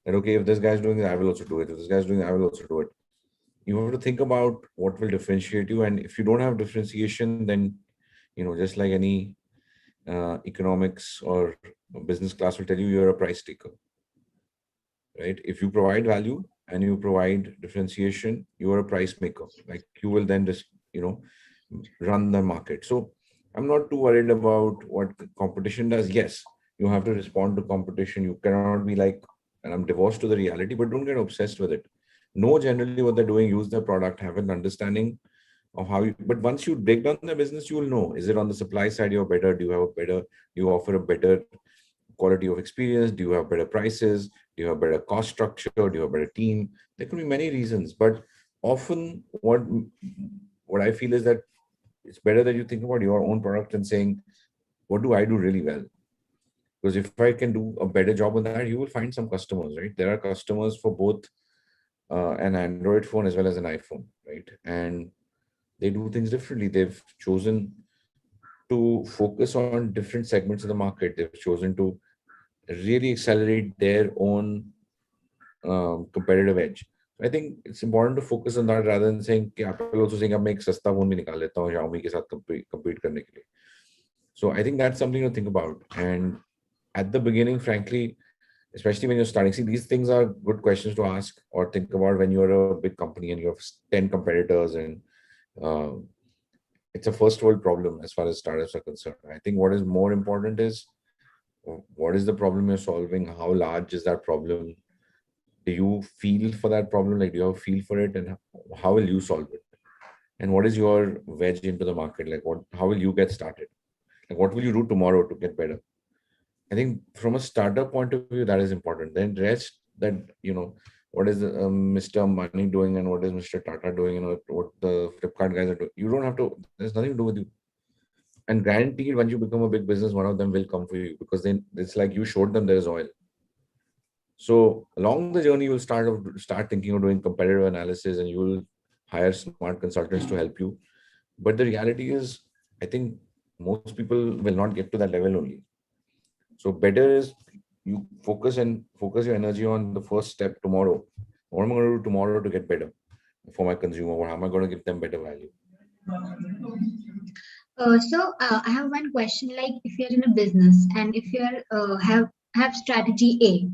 That, okay, if this guy's doing it, I will also do it. If this guy's doing it, I will also do it. You have to think about what will differentiate you. And if you don't have differentiation, then, just like any economics or business class will tell you, you're a price taker, right? If you provide value and you provide differentiation, you are a price maker. Like, you will then just, run the market. So I'm not too worried about what competition does. Yes, you have to respond to competition. You cannot be like, and I'm divorced to the reality, but don't get obsessed with it. Know generally what they're doing, use their product, have an understanding of how you, but once you break down the business, you will know, is it on the supply side you're better? Do you offer a better quality of experience? Do you have better prices? Do you have better cost structure? Do you have better team? There could be many reasons, but often what I feel is that it's better that you think about your own product and saying, what do I do really well? Because if I can do a better job on that, you will find some customers, right? There are customers for both an Android phone as well as an iPhone, right? And they do things differently. They've chosen to focus on different segments of the market. They've chosen to really accelerate their own competitive edge. I think it's important to focus on that rather than saying, Apple also saying, मैं एक सस्ता phone भी निकाल लेता हूँ Xiaomi के साथ compete करने के लिए. So I think that's something to think about. And at the beginning, frankly, especially when you're starting, see, these things are good questions to ask or think about when you're a big company and you have 10 competitors, and it's a first world problem as far as startups are concerned. I think what is more important is, what is the problem you're solving? How large is that problem? Do you feel for that problem? Like, do you have a feel for it? And how will you solve it? And what is your wedge into the market? Like, how will you get started? Like, what will you do tomorrow to get better? I think from a startup point of view, that is important. Then rest, that, what is Mr. Mani doing and what is Mr. Tata doing and what the Flipkart guys are doing. You don't have to, there's nothing to do with you. And guaranteed, once you become a big business, one of them will come for you, because then it's like you showed them there is oil. So along the journey, you'll start thinking of doing competitive analysis, and you will hire smart consultants to help you. But the reality is, I think most people will not get to that level only. So better is you focus your energy on the first step tomorrow. What am I going to do tomorrow to get better for my consumer? Or how am I going to give them better value? I have one question. Like, if you're in a business and if you have strategy A,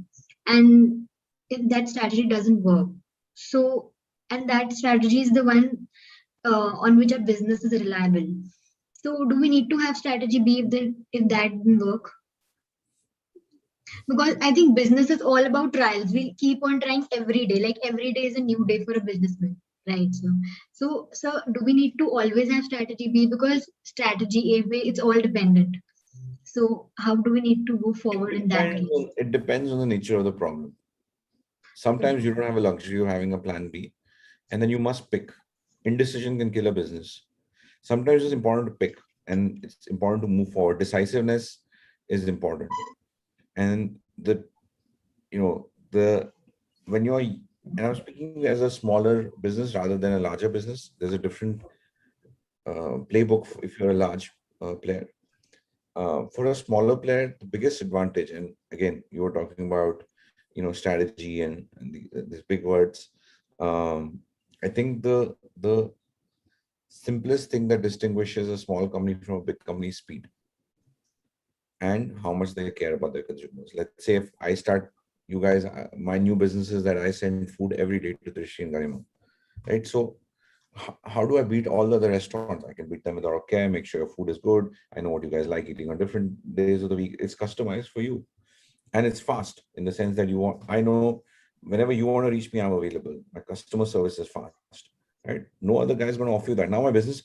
and if that strategy doesn't work, and that strategy is the one on which a business is reliable. So do we need to have strategy B if that didn't work? Because I think business is all about trials. We keep on trying every day. Like, every day is a new day for a businessman, right? So do we need to always have strategy B? Because strategy A way, it's all dependent. So how do we need to go forward in that case? It depends on the nature of the problem. Sometimes you don't have a luxury of having a plan B, and then you must pick. Indecision can kill a business. Sometimes it's important to pick, and it's important to move forward. Decisiveness is important. And when you're, and I'm speaking as a smaller business rather than a larger business, there's a different playbook if you're a large player. For a smaller player, the biggest advantage, and again, you were talking about, strategy and these big words. I think the simplest thing that distinguishes a small company from a big company is speed and how much they care about their consumers. Let's say if I start, you guys, my new business is that I send food every day to Trishri and Garima, right? So how do I beat all the other restaurants? I can beat them with okay, make sure your food is good. I know what you guys like eating on different days of the week. It's customized for you. And it's fast in the sense that I know whenever you want to reach me, I'm available. My customer service is fast, right? No other guy is going to offer you that. Now my business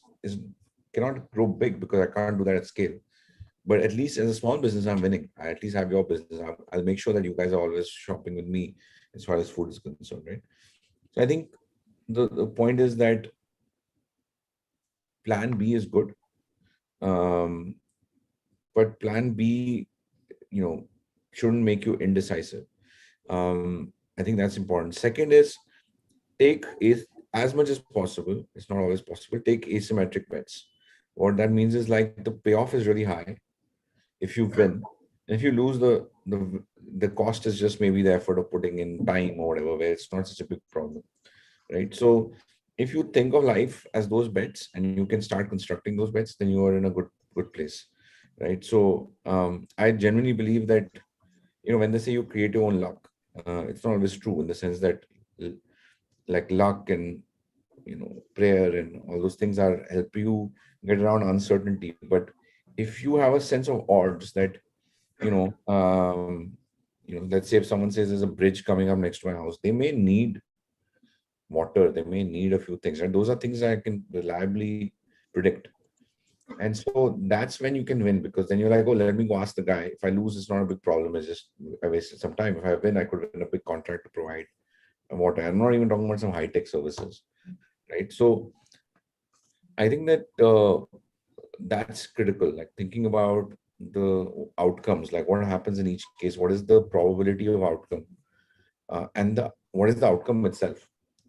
cannot grow big because I can't do that at scale. But at least as a small business, I'm winning. I at least have your business. I'll make sure that you guys are always shopping with me as far as food is concerned, right? So I think the point is that plan B is good. But plan B, shouldn't make you indecisive. I think that's important. Second is take as much as possible. It's not always possible. Take asymmetric bets. What that means is like the payoff is really high if you win. And if you lose, the cost is just maybe the effort of putting in time or whatever, where it's not such a big problem, right? So if you think of life as those bets and you can start constructing those bets, then you are in a good place, right? So I genuinely believe that, when they say you create your own luck, it's not always true in the sense that like luck and prayer and all those things help you get around uncertainty. But if you have a sense of odds that let's say if someone says there's a bridge coming up next to my house, they may need water, they may need a few things, and those are things I can reliably predict. And so that's when you can win, because then you're like, oh, let me go ask the guy. If I lose, it's not a big problem. It's just I wasted some time. If I win, I could win a big contract to provide water. I'm not even talking about some high-tech services, right? So I think that that's critical, like thinking about the outcomes, like what happens in each case, what is the probability of outcome, and what is the outcome itself,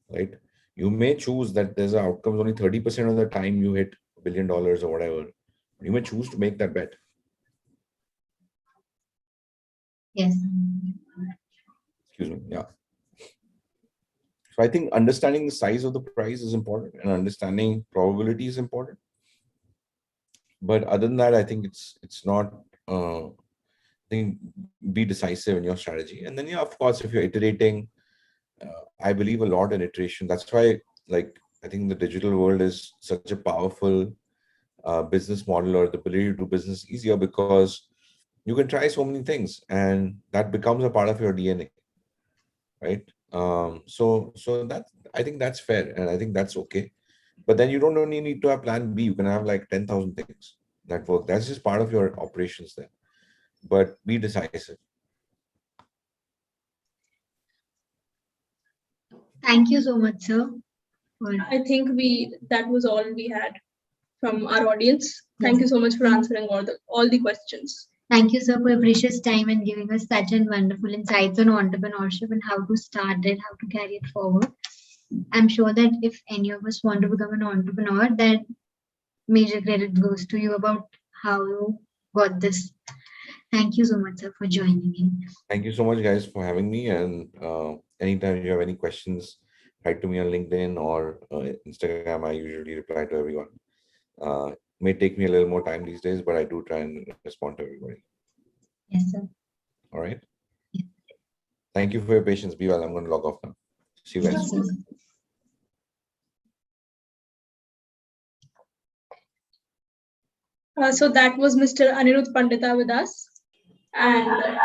right? You may choose that there's an outcome only 30% of the time you hit $1 billion or whatever. You may choose to make that bet. Yes. Excuse me. Yeah. So I think understanding the size of the prize is important and understanding probability is important. But other than that, I think it's not, I think be decisive in your strategy. And then, yeah, of course, if you're iterating, I believe a lot in iteration. That's why, like, I think the digital world is such a powerful business model, or the ability to do business easier, because you can try so many things and that becomes a part of your DNA, right? So that, I think that's fair, and I think that's okay. But then you don't only need to have plan B. You can have like 10,000 things that work. That's just part of your operations there. But be decisive. Thank you so much, sir. I think that was all we had from our audience. Thank you so much for answering all the questions. Thank you, sir, for your precious time and giving us such a wonderful insights on entrepreneurship and how to start it, how to carry it forward. I'm sure that if any of us want to become an entrepreneur, that major credit goes to you about how you got this. Thank you so much, sir, for joining in. Thank you so much, guys, for having me. And anytime you have any questions, write to me on LinkedIn or Instagram. I usually reply to everyone. May take me a little more time these days, but I do try and respond to everybody. Yes, sir. All right. Yes. Thank you for your patience. Be well. I'm going to log off now. See you guys. Yes, sir. So that was Mr. Anirudh Pandita with us. And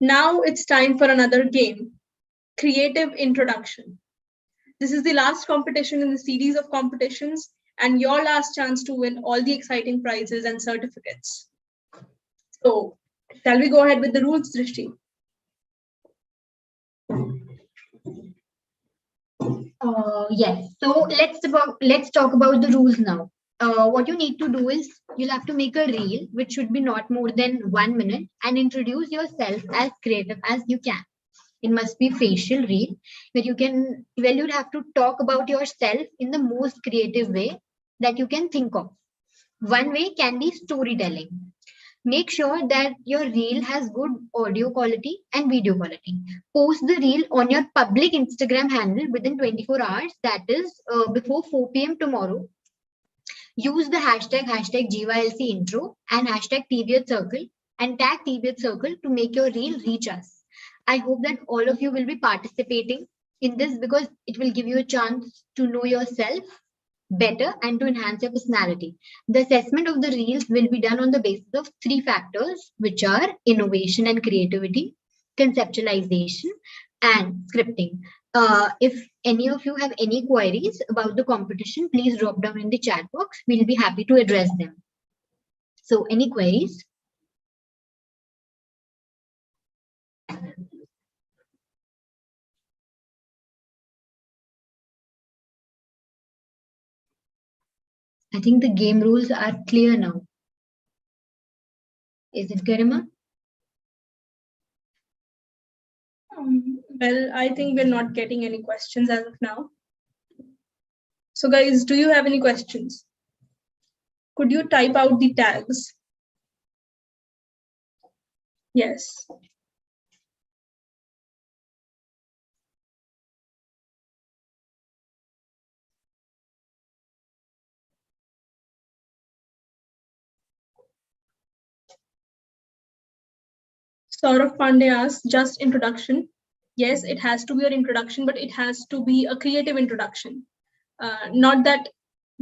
now it's time for another game, Creative Introduction. This is the last competition in the series of competitions and your last chance to win all the exciting prizes and certificates. So, shall we go ahead with the rules, Drishti? Yes. So let's talk about the rules now. What you need to do is you'll have to make a reel which should be not more than 1 minute and introduce yourself as creative as you can. It must be facial reel where you'd have to talk about yourself in the most creative way that you can think of. One way can be storytelling. Make sure that your reel has good audio quality and video quality. Post the reel on your public Instagram handle within 24 hours, that is before 4 p.m. tomorrow. Use the hashtag GYLC intro and hashtag TBH Circle and tag TBH Circle to make your reel reach us. I hope that all of you will be participating in this because it will give you a chance to know yourself better and to enhance your personality. The assessment of the reels will be done on the basis of 3 factors, which are innovation and creativity, conceptualization, and scripting. If any of you have any queries about the competition, please drop down in the chat box. We'll be happy to address them. So any queries? I think the game rules are clear now. Is it, Garima? Well, I think we're not getting any questions as of now. So guys, do you have any questions? Could you type out the tags? Yes. Saurav Pandey asks, just introduction. Yes, it has to be an introduction, but it has to be a creative introduction. Not that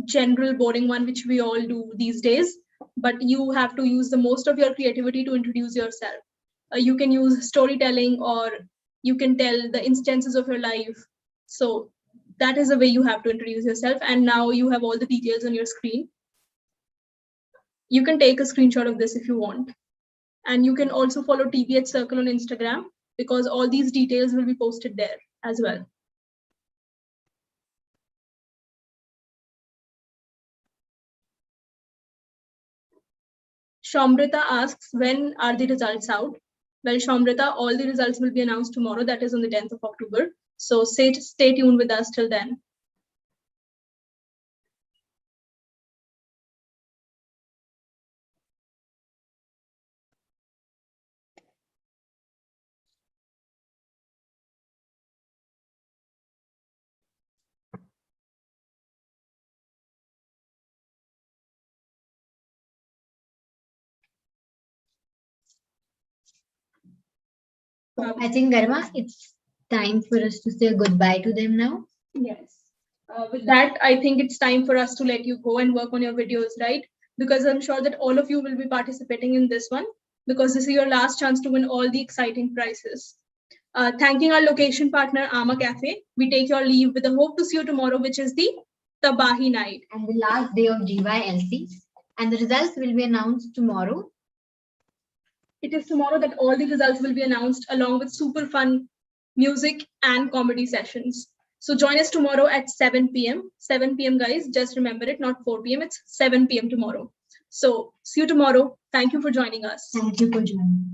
general boring one which we all do these days, but you have to use the most of your creativity to introduce yourself. You can use storytelling, or you can tell the instances of your life. So that is the way you have to introduce yourself. And now you have all the details on your screen. You can take a screenshot of this if you want. And you can also follow TBH Circle on Instagram because all these details will be posted there as well. Shamrita asks, when are the results out? Well, Shamrita, all the results will be announced tomorrow. That is on the 10th of October. So stay tuned with us till then. I think, Garima, it's time for us to say goodbye to them now. Yes. With that, I think it's time for us to let you go and work on your videos, right? Because I'm sure that all of you will be participating in this one because this is your last chance to win all the exciting prizes. Thanking our location partner, Ama Cafe, we take your leave with the hope to see you tomorrow, which is the Tabahi night. And the last day of GYLC. And the results will be announced tomorrow. It is tomorrow that all the results will be announced along with super fun music and comedy sessions. So join us tomorrow at 7 p.m. 7 p.m. guys, just remember it, not 4 p.m. It's 7 p.m. tomorrow. So see you tomorrow. Thank you for joining us. Thank you for joining.